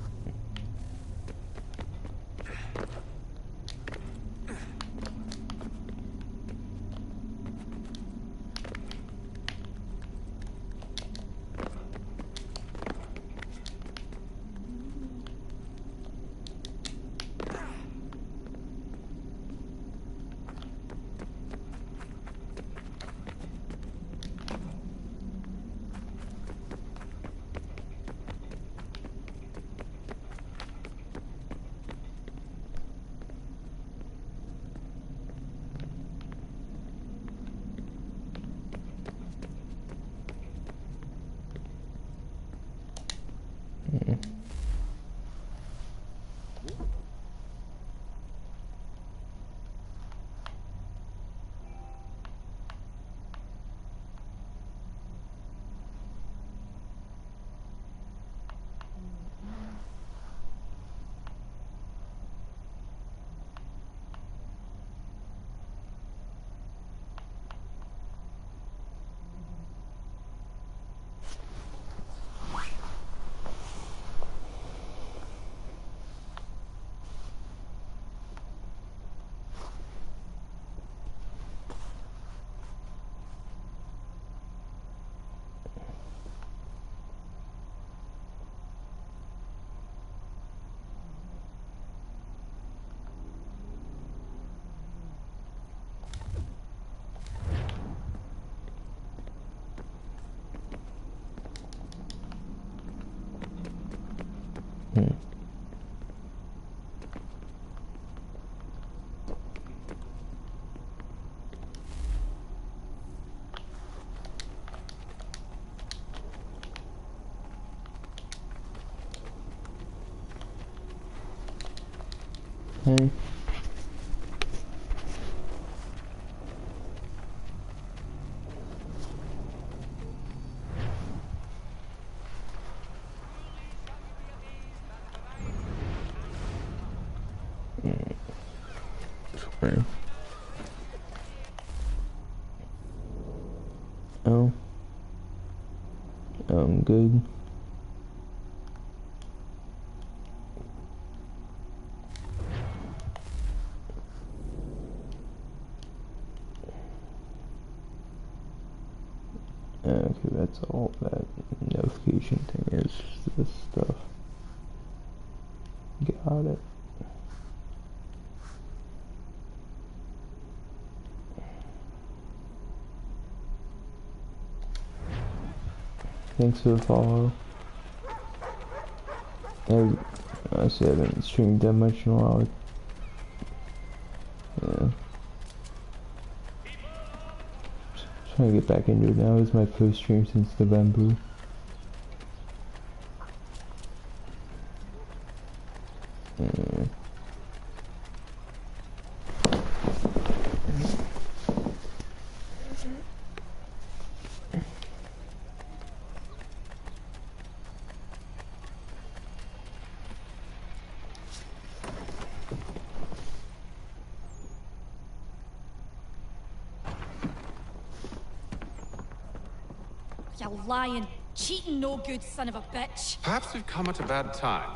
Hey. Right. Oh. Good. Okay, that's all that notification thing is. This stuff. Got it. Thanks for the follow. I said I haven't streamed that much in a while. Yeah. Trying to get back into it now. It's my first stream since November. You lying, cheating, no good son of a bitch. Perhaps we've come at a bad time.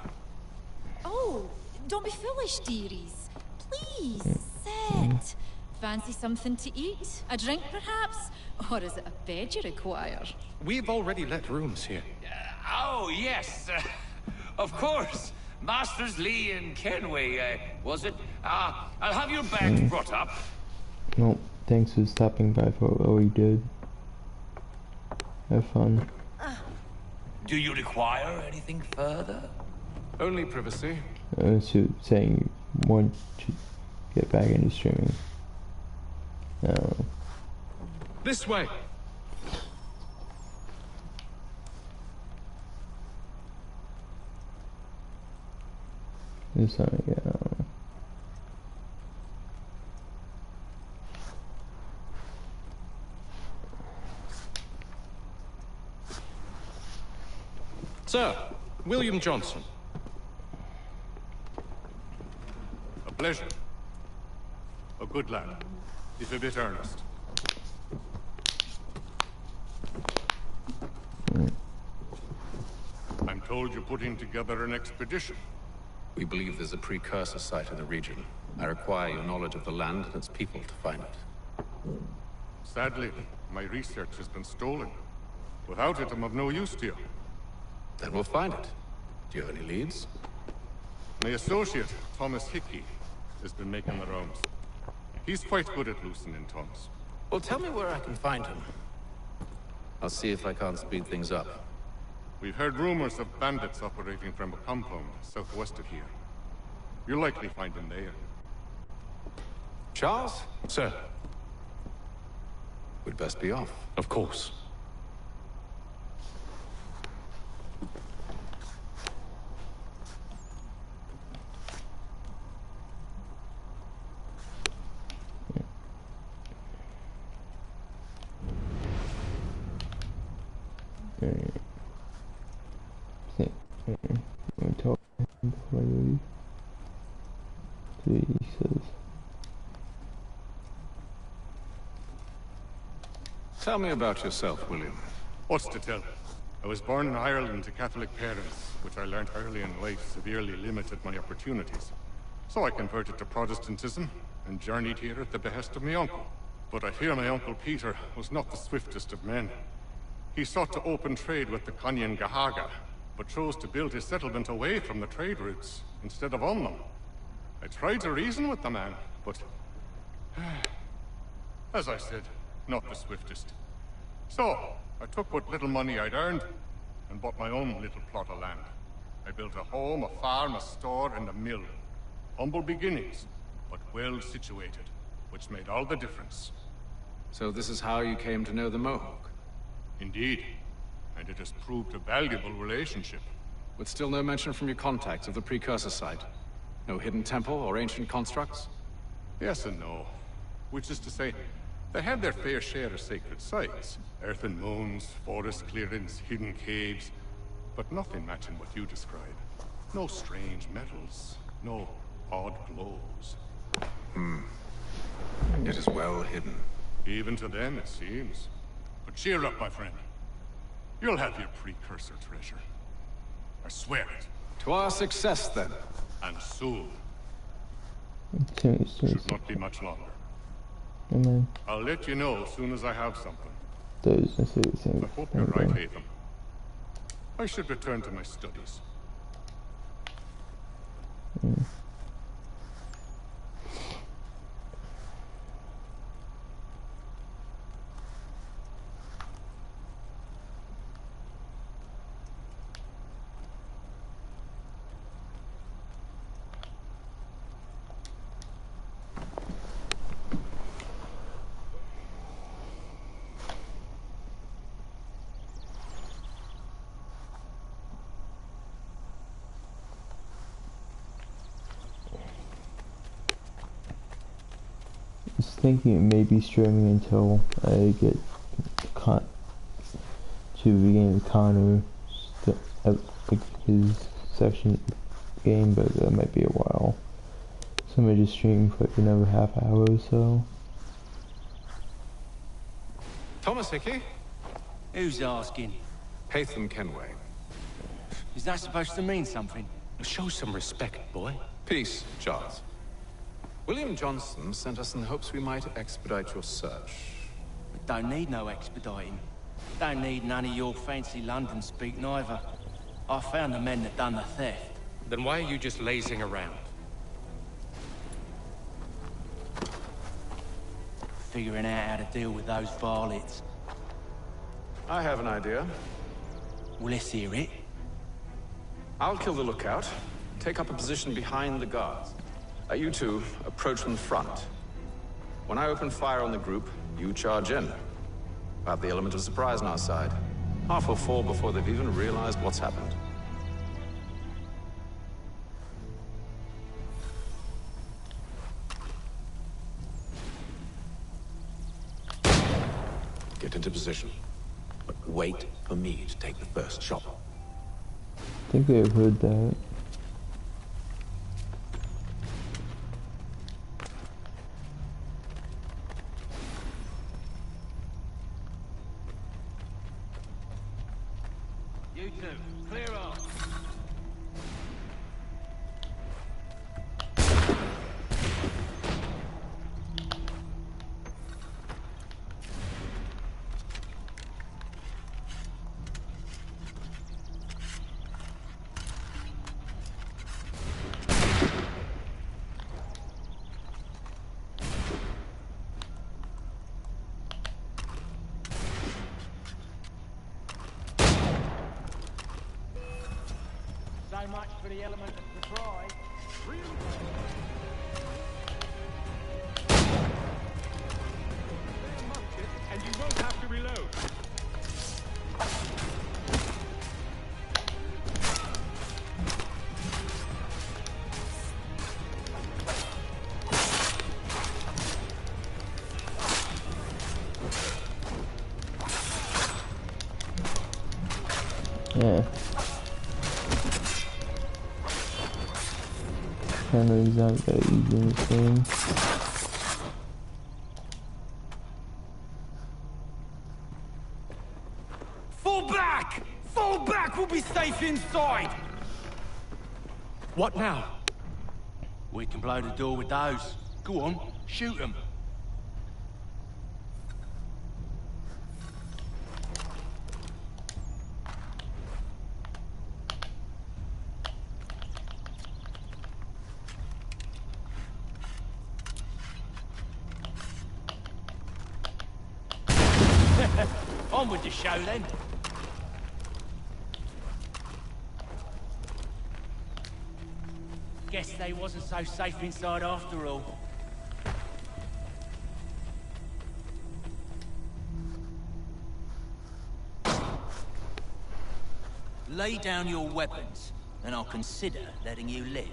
Oh, don't be foolish, dearies. Please, sit. Fancy something to eat? A drink, perhaps? Or is it a bed you require? We've already let rooms here. Oh, yes. Of course. Masters Lee and Kenway, was it? I'll have your bags brought up. Well, thanks for stopping by for all you did. Have fun. Do you require anything further? Only privacy. So saying you want to get back into streaming. No. This way. This time, yeah. Sir, William Johnson. A pleasure. A good lad, if a bit earnest. I'm told you're putting together an expedition. We believe there's a precursor site in the region. I require your knowledge of the land and its people to find it. Sadly, my research has been stolen. Without it, I'm of no use to you. Then we'll find it. Do you have any leads? My associate, Thomas Hickey, has been making the rounds. He's quite good at loosening tongues. Well, tell me where I can find him. I'll see if I can't speed things up. We've heard rumors of bandits operating from a compound southwest of here. You'll likely find him there. Charles? Sir. We'd best be off. Of course. Tell me about yourself, William. What's to tell? I was born in Ireland to Catholic parents, which I learned early in life severely limited my opportunities. So I converted to Protestantism and journeyed here at the behest of my uncle. But I fear my Uncle Peter was not the swiftest of men. He sought to open trade with the Conyan Gahaga, but chose to build his settlement away from the trade routes instead of on them. I tried to reason with the man, but as I said, not the swiftest. So, I took what little money I'd earned and bought my own little plot of land. I built a home, a farm, a store, and a mill. Humble beginnings, but well situated, which made all the difference. So this is how you came to know the Mohawk? Indeed, and it has proved a valuable relationship. With still no mention from your contacts of the precursor site? No hidden temple or ancient constructs? Yes and no. Which is to say, they have their fair share of sacred sites. Earthen mounds, forest clearings, hidden caves. But nothing matching what you describe. No strange metals. No odd glows. It is well hidden. Even to them, it seems. But cheer up, my friend. You'll have your precursor treasure. I swear it. To our success, then. And soon. Soon. Should not be much longer. Amen. I'll let you know as soon as I have something. Those necessarily seem I hope you're right, Hatham. I should return to my studies. I was thinking it may be streaming until I get to the beginning of Connor his session game, but that might be a while. So I may just stream for like another half hour or so. Thomas Hickey? Who's asking? Hatham Kenway. Is that supposed to mean something? Show some respect, boy. Peace, Charles. William Johnson sent us in the hopes we might expedite your search. We don't need no expediting. Don't need none of your fancy London speak neither. I found the men that done the theft. Then why are you just lazing around? Figuring out how to deal with those varlets. I have an idea. Well, let's hear it. I'll kill the lookout, take up a position behind the guards. You two approach from the front. When I open fire on the group, you charge in. I have the element of surprise on our side. Half will fall before they've even realized what's happened. Get into position. But wait for me to take the first shot. I think I've heard that. You two, clear off. So much for the element of surprise. And you won't have to reload. Yeah. Cameras aren't that easy in this game. Fall back! Fall back! We'll be safe inside! What now? We can blow the door with those. Go on, shoot them. On with the show then. Guess they wasn't so safe inside after all. Lay down your weapons, and I'll consider letting you live.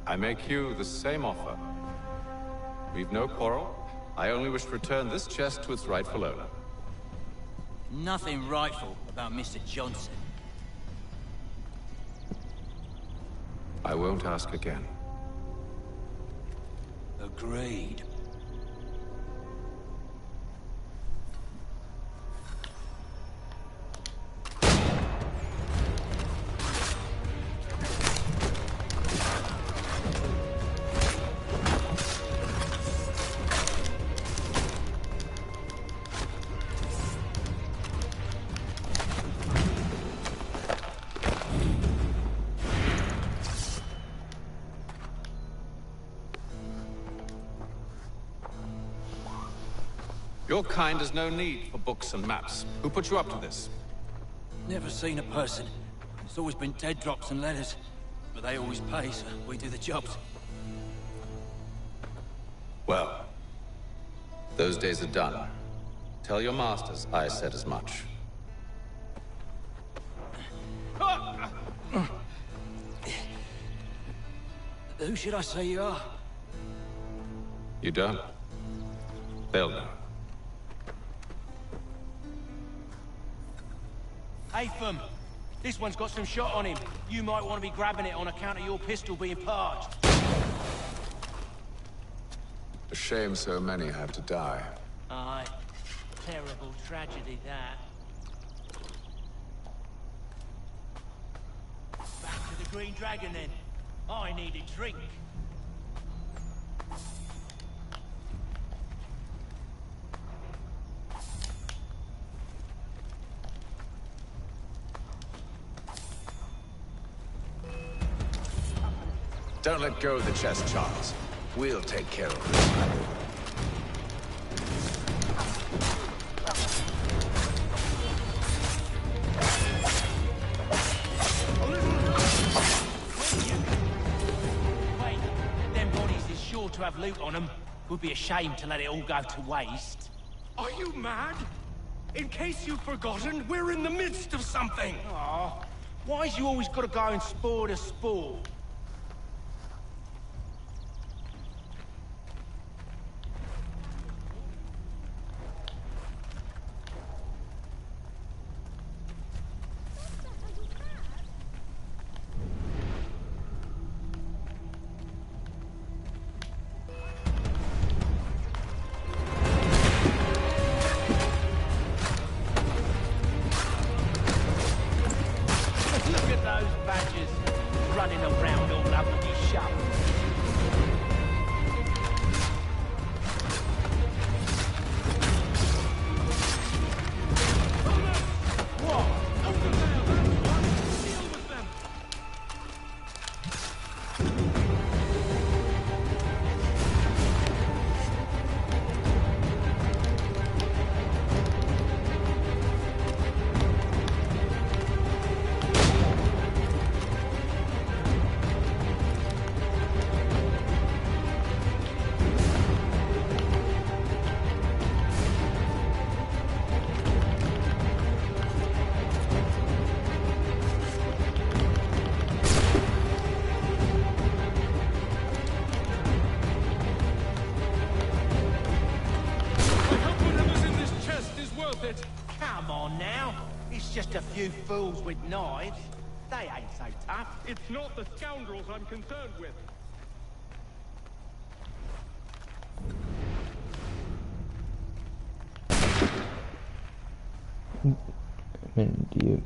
I make you the same offer. We've no quarrel. I only wish to return this chest to its rightful owner. Nothing rightful about Mr. Johnson. I won't ask again. Agreed. Your kind has no need for books and maps. Who put you up to this? Never seen a person. It's always been dead drops and letters. But they always pay, so we do the jobs. Well, those days are done. Tell your masters I said as much. Who should I say you are? You don't? They'll know. Haytham, this one's got some shot on him. You might want to be grabbing it on account of your pistol being parched. A shame so many had to die. Aye. Terrible tragedy, that. Back to the Green Dragon, then. I need a drink. Don't let go of the chest, Charles. We'll take care of it. Wait, them bodies is sure to have loot on them. Would be a shame to let it all go to waste. Are you mad? In case you've forgotten, we're in the midst of something! Aw, why's you always gotta go and spore the spore? Look at those badgers running around all over your shop. Come on now. It's just a few fools with knives. They ain't so tough. It's not the scoundrels I'm concerned with. I mean, do you...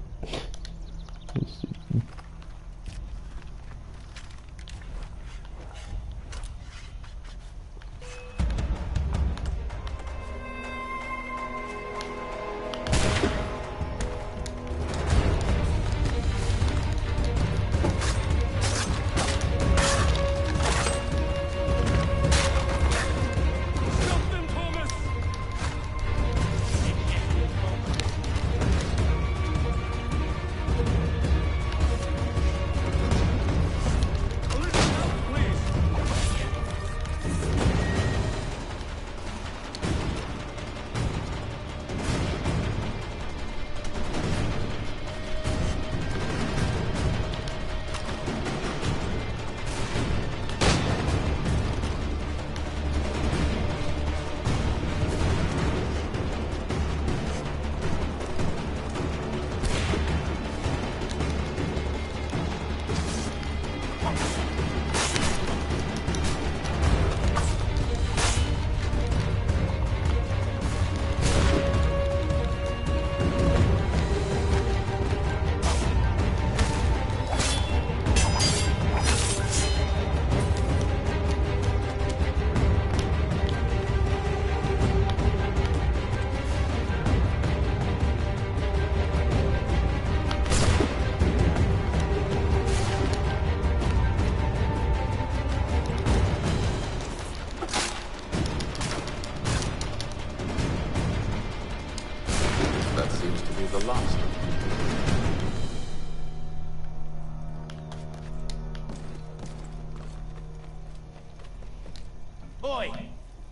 Oi!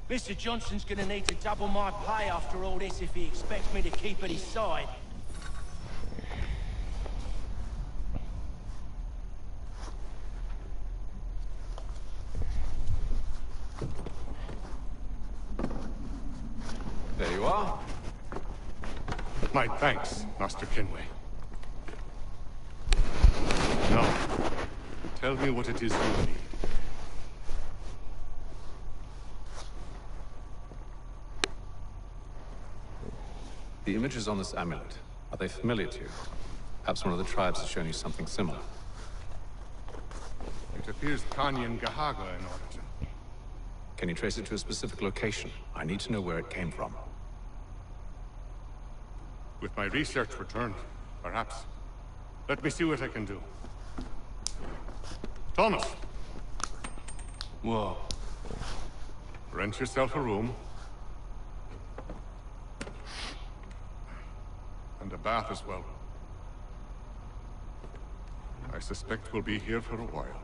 Mr. Johnson's gonna need to double my pay after all this if he expects me to keep at his side. There you are. My thanks, Master Kenway. Now, tell me what it is you need. The images on this amulet, are they familiar to you? Perhaps one of the tribes has shown you something similar. It appears Kanyan Gahaga in origin. Can you trace it to a specific location? I need to know where it came from. With my research returned, perhaps. Let me see what I can do. Thomas! What? Rent yourself a room. And a bath as well. I suspect we'll be here for a while.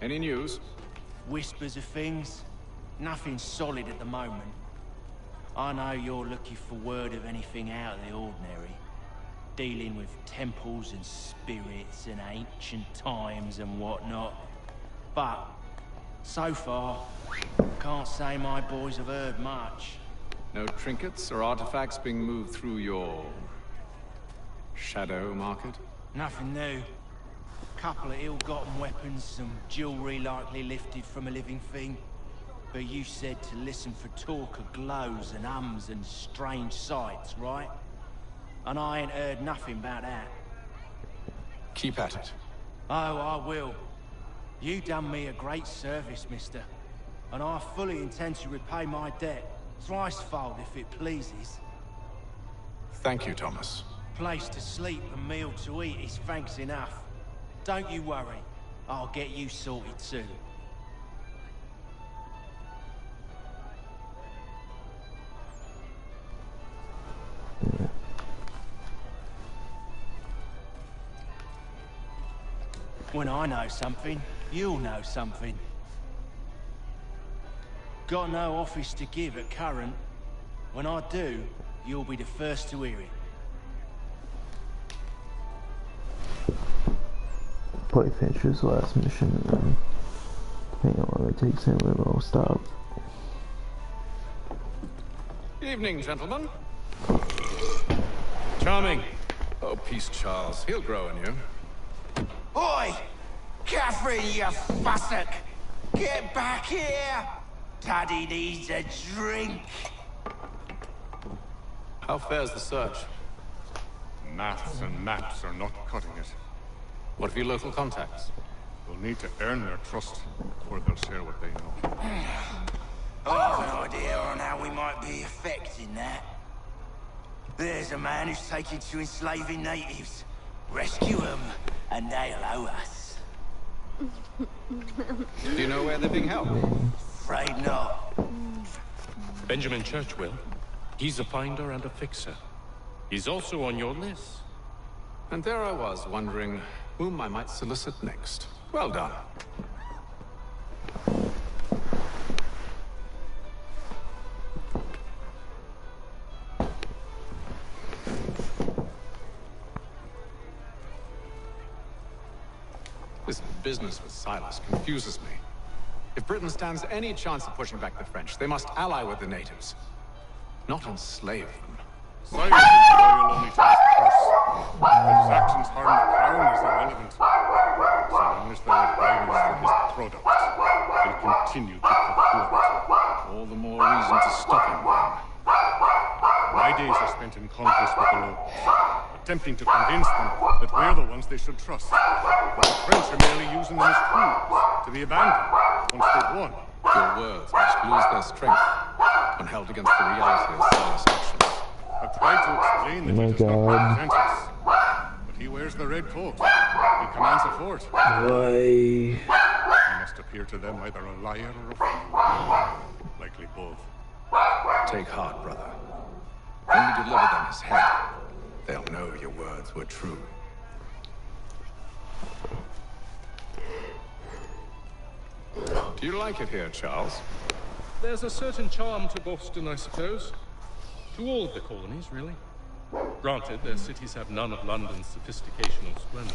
Any news? Whispers of things. Nothing solid at the moment. I know you're looking for word of anything out of the ordinary. Dealing with temples and spirits and ancient times and whatnot. But, so far, can't say my boys have heard much. No trinkets or artifacts being moved through your... shadow market? Nothing new. Couple of ill-gotten weapons, some jewelry likely lifted from a living thing. But you said to listen for talk of glows and hums and strange sights, right? And I ain't heard nothing about that. Keep at it. Oh, I will. You done me a great service, mister. And I fully intend to repay my debt. Thricefold, if it pleases. Thank you, Thomas. Place to sleep and meal to eat is thanks enough. Don't you worry. I'll get you sorted soon. When I know something, you'll know something. Got no office to give at current. When I do, you'll be the first to hear it. Probably finish this last mission and then, depending on where it takes him, we'll stop. Evening, gentlemen. Charming. Oh, peace, Charles. He'll grow on you. Oi! Catherine, you fussock! Get back here! Daddy needs a drink! How fares the search? Maths and maps are not cutting it. What of your local contacts? We'll need to earn their trust before they'll share what they know. I've an idea on how we might be affecting that. There's a man who's taken to enslaving natives. Rescue them, and they'll owe us. Do you know where they're being held? Afraid not. Benjamin Churchwill. He's a finder and a fixer. He's also on your list. And there I was, wondering whom I might solicit next. Well done. This business with Silas confuses me. If Britain stands any chance of pushing back the French, they must ally with the natives, not enslave them. Silas is loyal only to his curse. That his actions harm the crown is irrelevant. went in congress with the locals, attempting to convince them that we're the ones they should trust. But the French are merely using them as tools to be abandoned once they've won. Your words must lose their strength when held against the reality of Silas' actions. I've tried to explain that he does not represent us, but he wears the red coat. He commands a fort. Why? He must appear to them either a liar or a fool. Likely both. Take heart, brother. When you deliver them his head, they'll know your words were true. Do you like it here, Charles? There's a certain charm to Boston, I suppose. To all of the colonies, really. Granted, their cities have none of London's sophistication or splendor,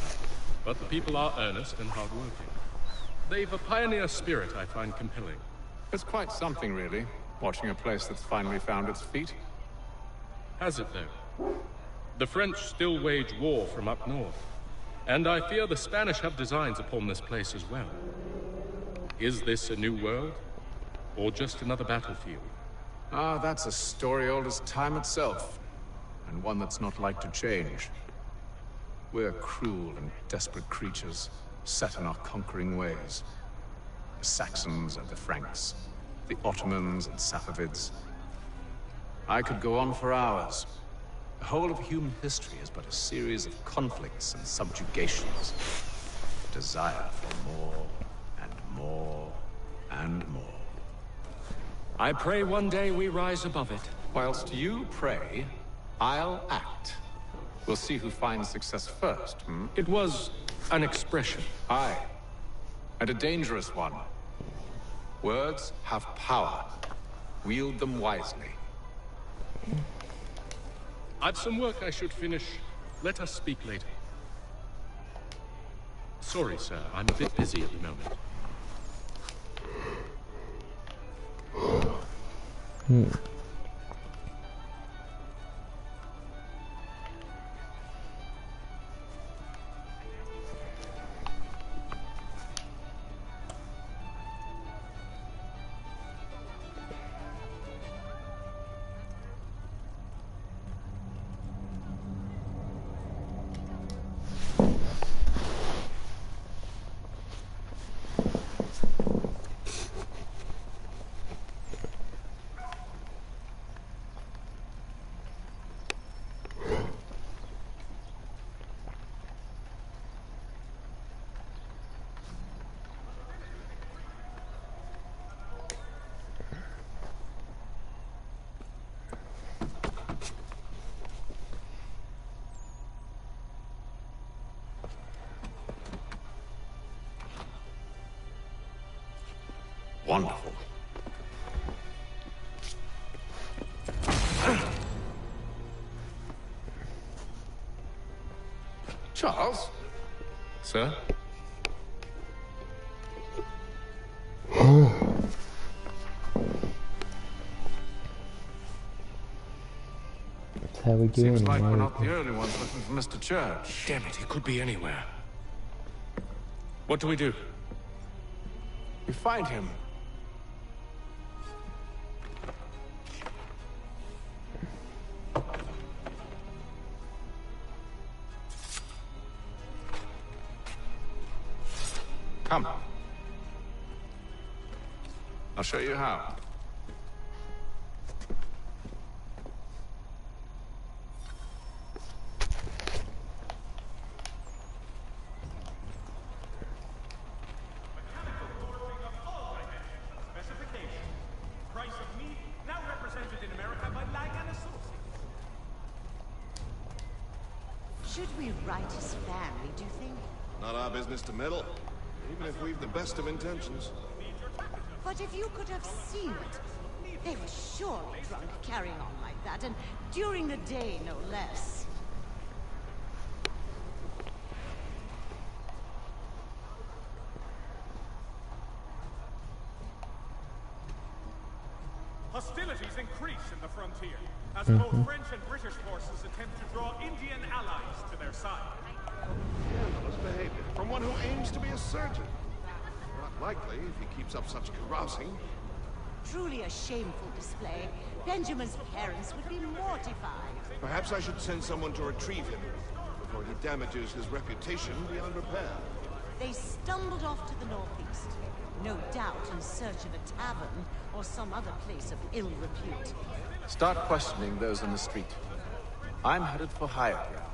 but the people are earnest and hardworking. They've a pioneer spirit I find compelling. It's quite something, really, watching a place that's finally found its feet. Has it, though? The French still wage war from up north, and I fear the Spanish have designs upon this place as well. Is this a new world, or just another battlefield? Ah, that's a story old as time itself, and one that's not like to change. We're cruel and desperate creatures, set in our conquering ways. The Saxons and the Franks, the Ottomans and Safavids. I could go on for hours. The whole of human history is but a series of conflicts and subjugations. A desire for more and more and more. I pray one day we rise above it. Whilst you pray, I'll act. We'll see who finds success first, hmm? It was an expression. Aye. And a dangerous one. Words have power. Wield them wisely. I've some work I should finish. Let us speak later. Sorry, sir. I'm a bit busy at the moment. Wonderful. Charles? Sir? That's how we do Seems in like we're America. not the only ones looking for Mr. Church. Damn it, he could be anywhere. What do we do? We find him. Come. I'll show you how. Should we write his family, do you think? Not our business to meddle, even if we've the best of intentions. But if you could have seen it, they were surely drunk carrying on like that, and during the day, no less. Hostilities increase in the frontier, as both French and British forces attempt to draw Indian allies to their side. Scandalous behavior from one who aims to be a surgeon. Not likely if he keeps up such carousing. Truly a shameful display. Benjamin's parents would be mortified. Perhaps I should send someone to retrieve him before he damages his reputation beyond repair. They stumbled off to the northeast, no doubt in search of a tavern or some other place of ill repute. Start questioning those on the street. I'm headed for higher ground.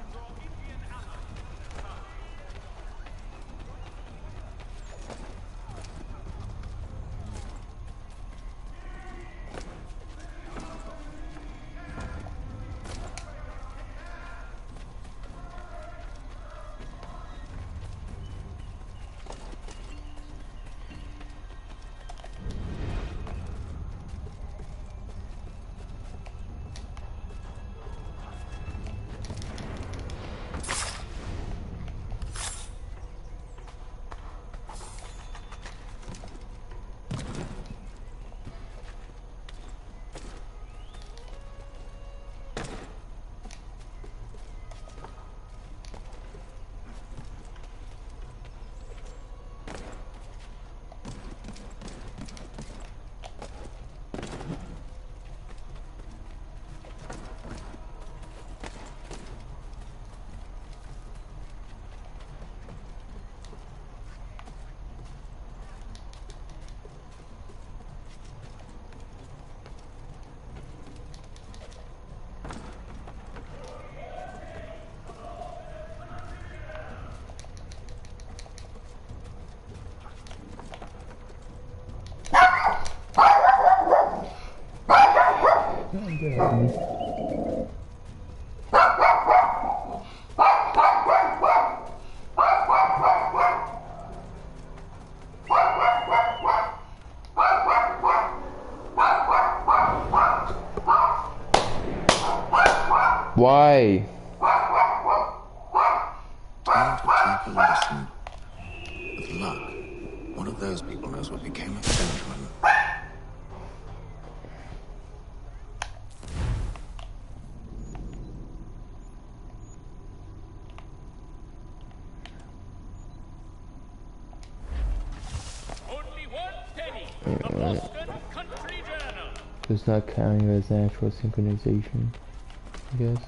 Why? Time to take a listen. With luck, one of those people knows what became of Benjamin. Only 1 penny. The Boston Country Journal. It's not counting as actual synchronization, I guess.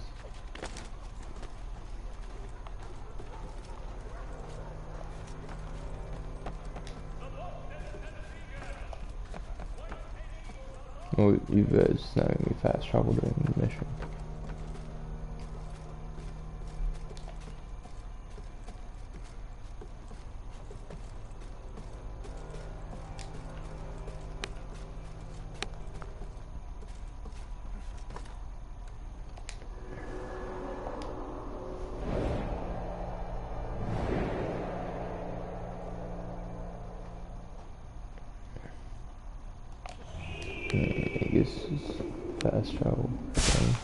Well, it's not gonna be fast travel during the mission. I guess it's fast travel. Okay.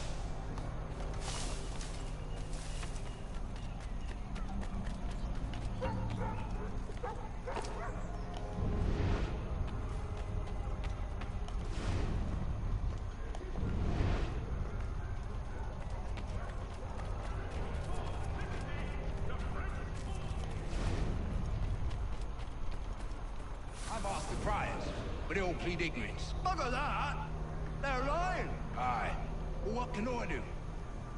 I've asked the criers, but they all plead ignorance. Bugger that! They're lying! Aye. Well, what can I do?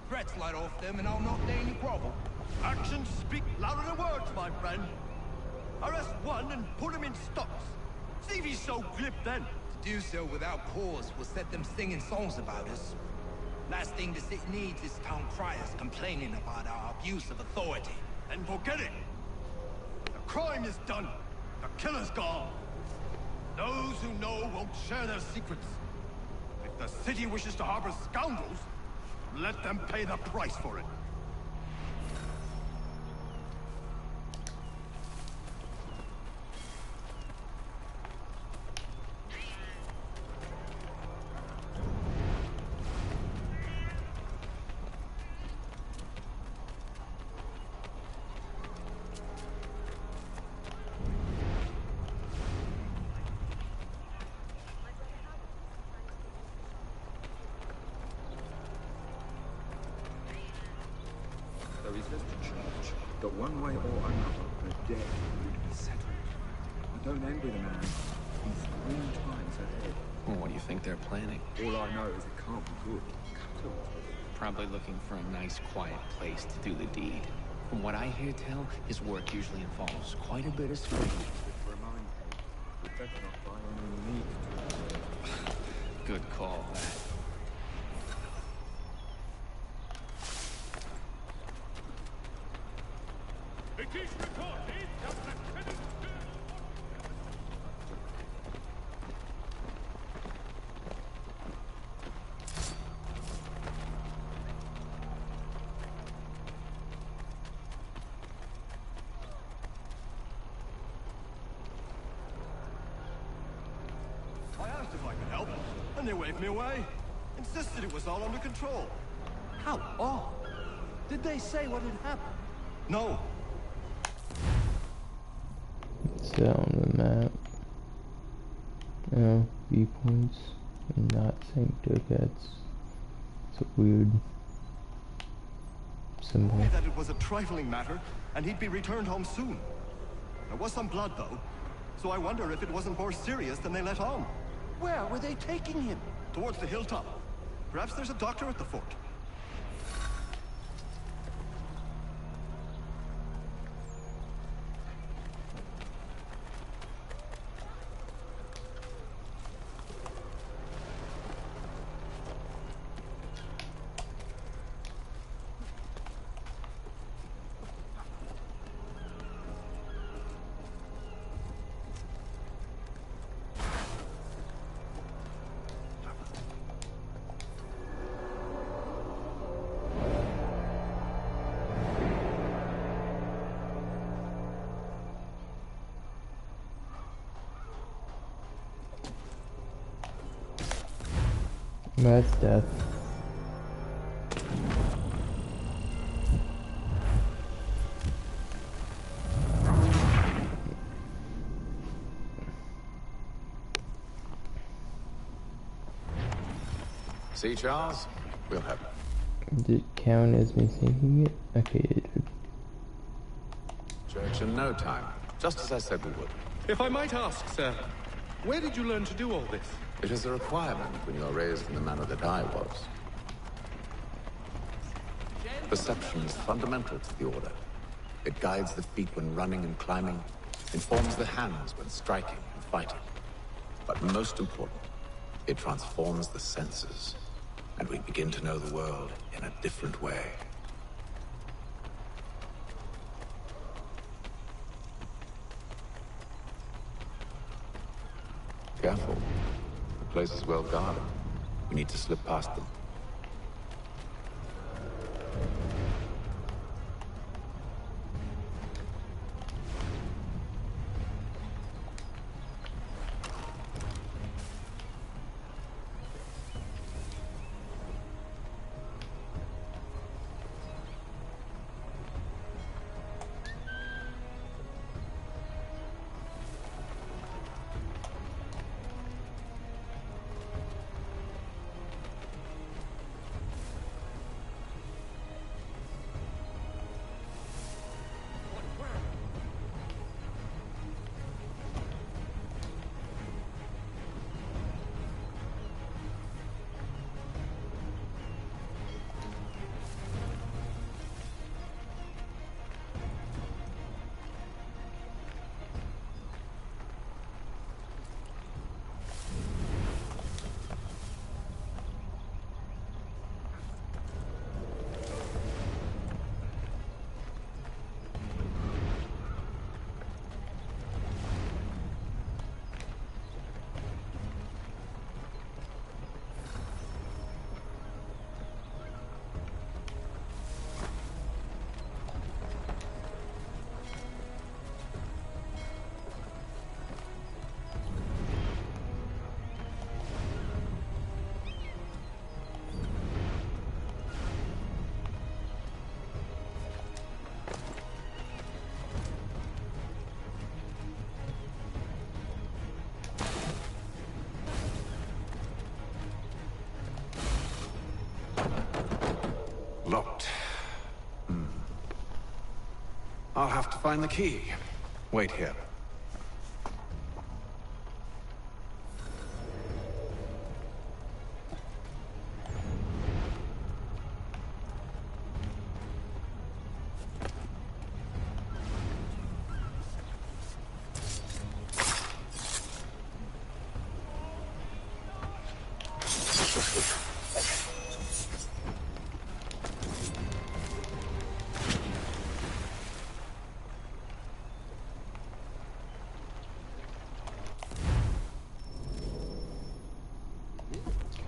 Threats light off them and I'll not deign to grovel. Actions speak louder than words, my friend. Arrest one and put him in stocks. See if he's so glib then. To do so without cause will set them singing songs about us. Last thing the city needs is town criers complaining about our abuse of authority. Then forget it. The crime is done. The killer's gone. Those who know won't share their secrets. If the city wishes to harbor scoundrels, let them pay the price for it. There is left to church that one way or another the debt would be settled. I don't envy the man. He's 3 times ahead. Well, what do you think they're planning? All I know is it can't be good. Probably looking for a nice, quiet place to do the deed. From what I hear tell, his work usually involves quite a bit of screaming. We better not buy any meat. Good call, that. It is reported that Lieutenant I asked if I could help, and they waved me away. Insisted it was all under control. How odd. Did they say what had happened? No. It's on the map. Oh, viewpoints and not synced. That's it's a weird symbol. Told me that it was a trifling matter, and he'd be returned home soon. There was some blood, though, so I wonder if it wasn't more serious than they let on. Where were they taking him? Towards the hilltop. Perhaps there's a doctor at the fort. That's death. See, Charles? We'll have it. Did it count as me thinking it? Okay, it did. Church in no time. Just as I said we would. If I might ask, sir, where did you learn to do all this? It is a requirement when you are raised in the manner that I was. Perception is fundamental to the Order. It guides the feet when running and climbing, informs the hands when striking and fighting. But most important, it transforms the senses, and we begin to know the world in a different way. Careful. The place is well guarded. We need to slip past them. Locked. I'll have to find the key. Wait here.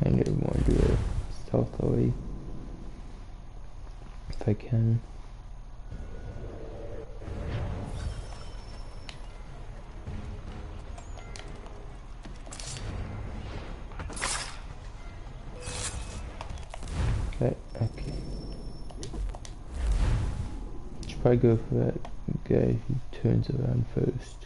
kind of want to do it stealthily if I can. Okay. Should probably go for that guy who turns around first.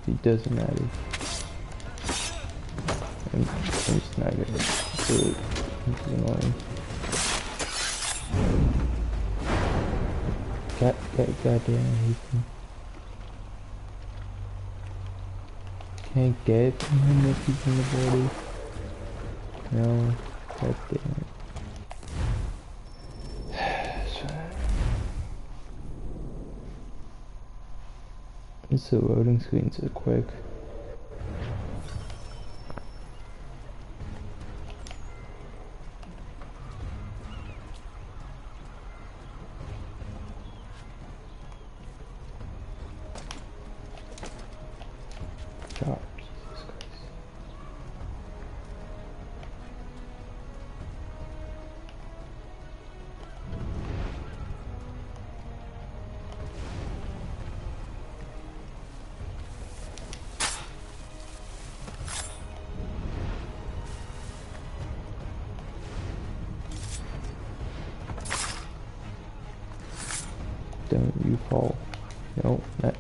It doesn't matter. I'm just not gonna do it. It's annoying. Goddamn, I hate him. Can't get him if he's in the body. No, goddamn it. It's the loading screens are quick. Don't you fall. No, not.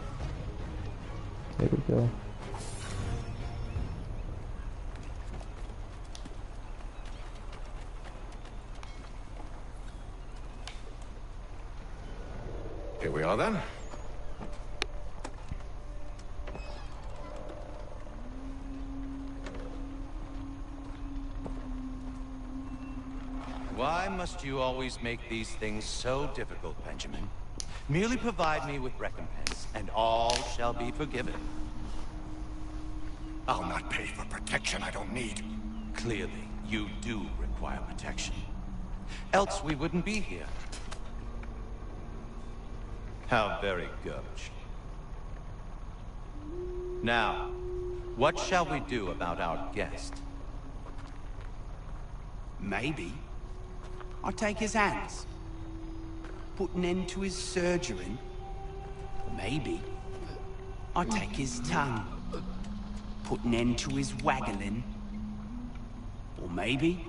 There we go. Here we are then. Why must you always make these things so difficult, Benjamin? Merely provide me with recompense, and all shall be forgiven. I'll not pay for protection I don't need. Clearly, you do require protection. Else we wouldn't be here. How very gauche. Now, what shall we do about our guest? Maybe I'll take his hands. Put an end to his surgery. Maybe I'll take his tongue. Put an end to his waggling. Or maybe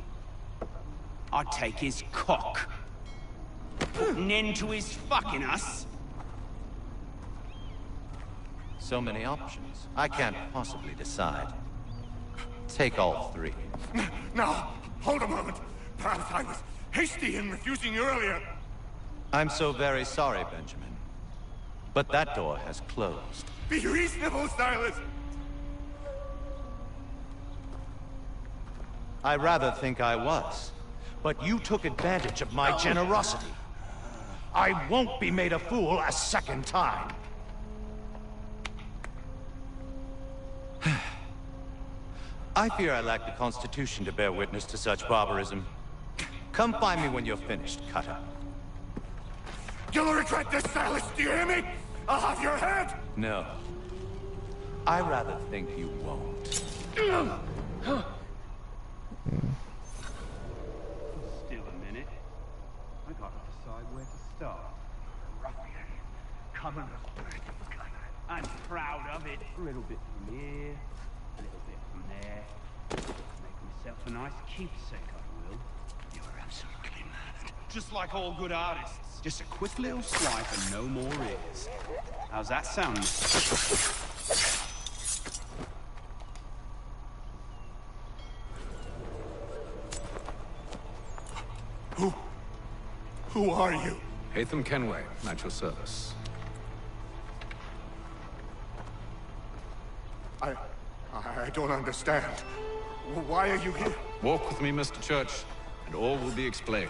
I'll take his cock. Put an end to his fucking us. So many options. I can't possibly decide. Take all three. Now, hold a moment. Perhaps I was hasty in refusing you earlier. I'm so very sorry, Benjamin. But that door has closed. Be reasonable, Silas! I rather think I was. But you took advantage of my generosity. I won't be made a fool a second time. I fear I lack the constitution to bear witness to such barbarism. Come find me when you're finished, Cutter. You'll regret this, Silas, do you hear me? I'll have your head! No. I rather think you won't. Still a minute. I gotta decide where to start. Ruffian. Coming as dirty gunner. I'm proud of it. A little bit from here, a little bit from there. Make myself a nice keepsake, I will. You're absolutely mad. Just like all good artists. Just a quick little swipe and no more ears. How's that sound? Who are you? Haytham Kenway, at your service. I don't understand. Why are you here? Walk with me, Mr. Church, and all will be explained.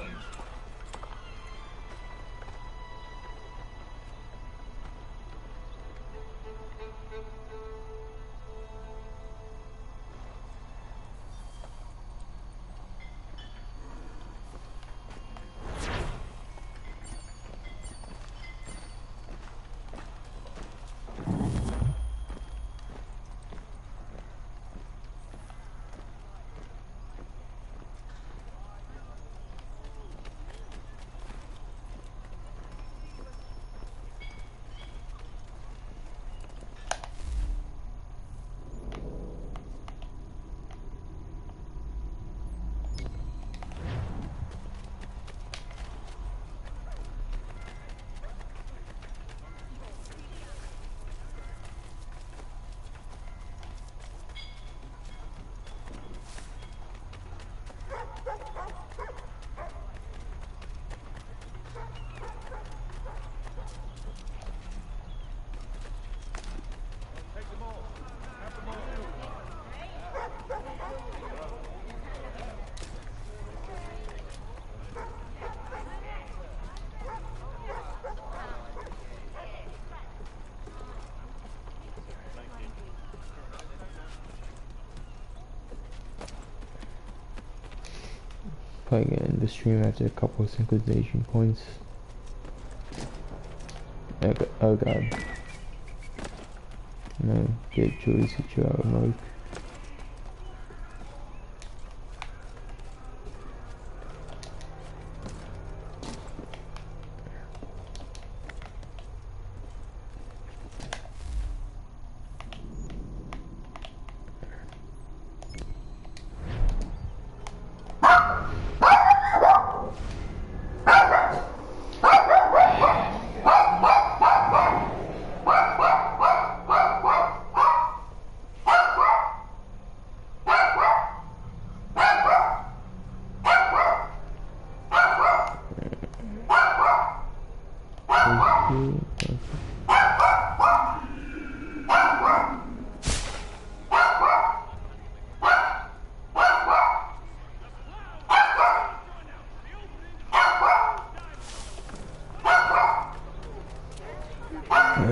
Probably get in the stream after a couple of synchronization points. Oh god. No, get Joyce to you out of mode.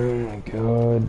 Oh my god.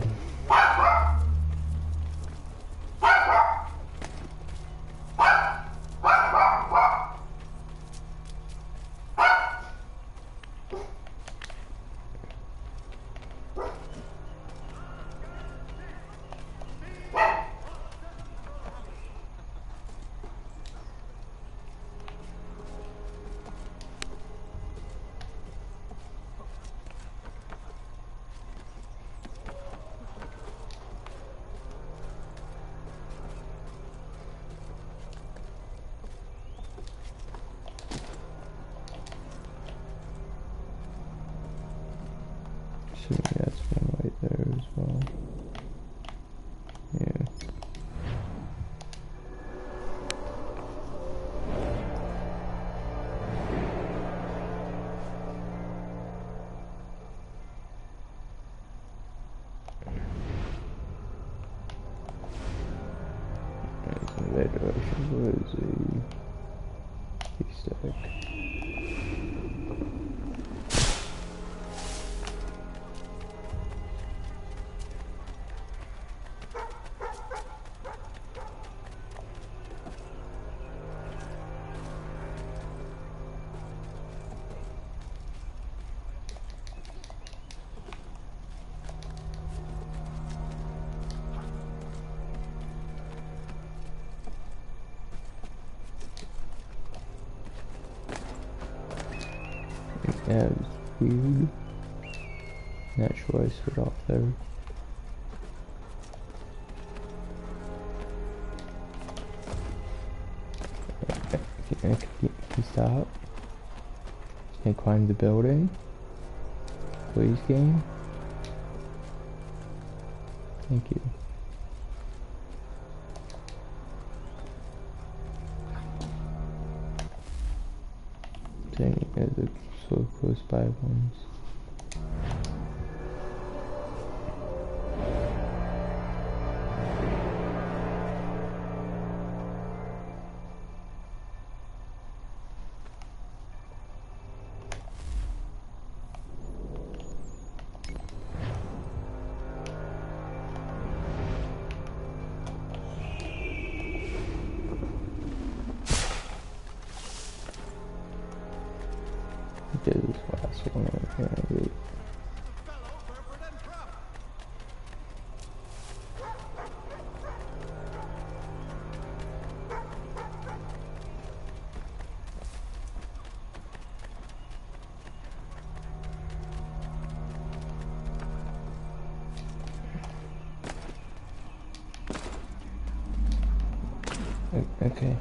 So that's one right there as well. Yeah. In that direction was a stack. That was weird. Not sure I slid off there. Can you stop? Can I climb the building? Please, game? Thank you. Dang, the so close by ones. Do this last one right here. Okay.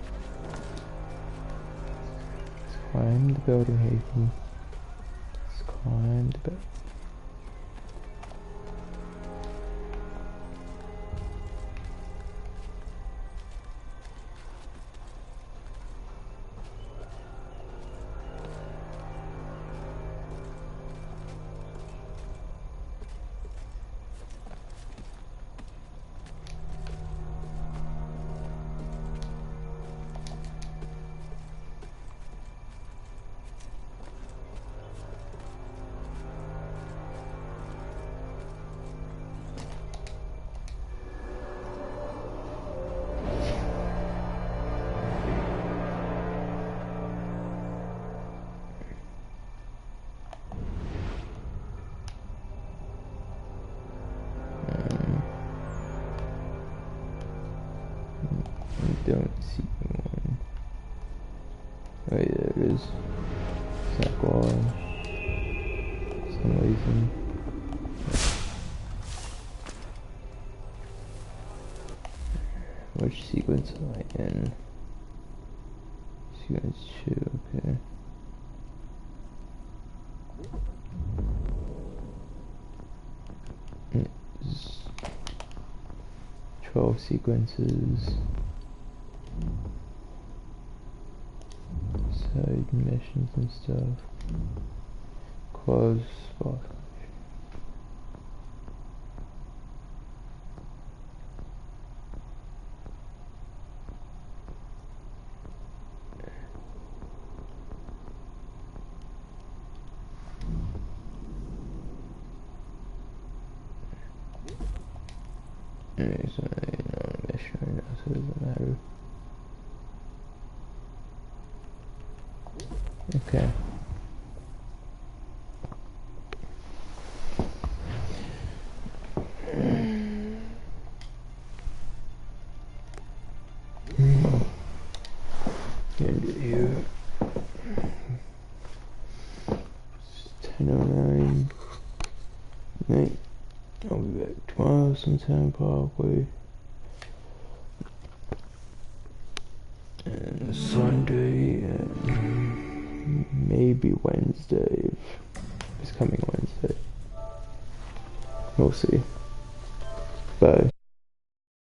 Let's climb the building, Hayden. Climb the building. don't see one. Oh yeah, there it is. Sack wall. Some reason. Which sequence am I in? Sequence 2, okay. It's 12 sequences. Side missions and stuff. Close spot. Anyways, I'm on a mission right now, so it doesn't matter. Okay. End it here. It's 10:09. Night. I'll be back tomorrow sometime probably. And Sunday and maybe Wednesday. It's coming Wednesday. We'll see. Bye.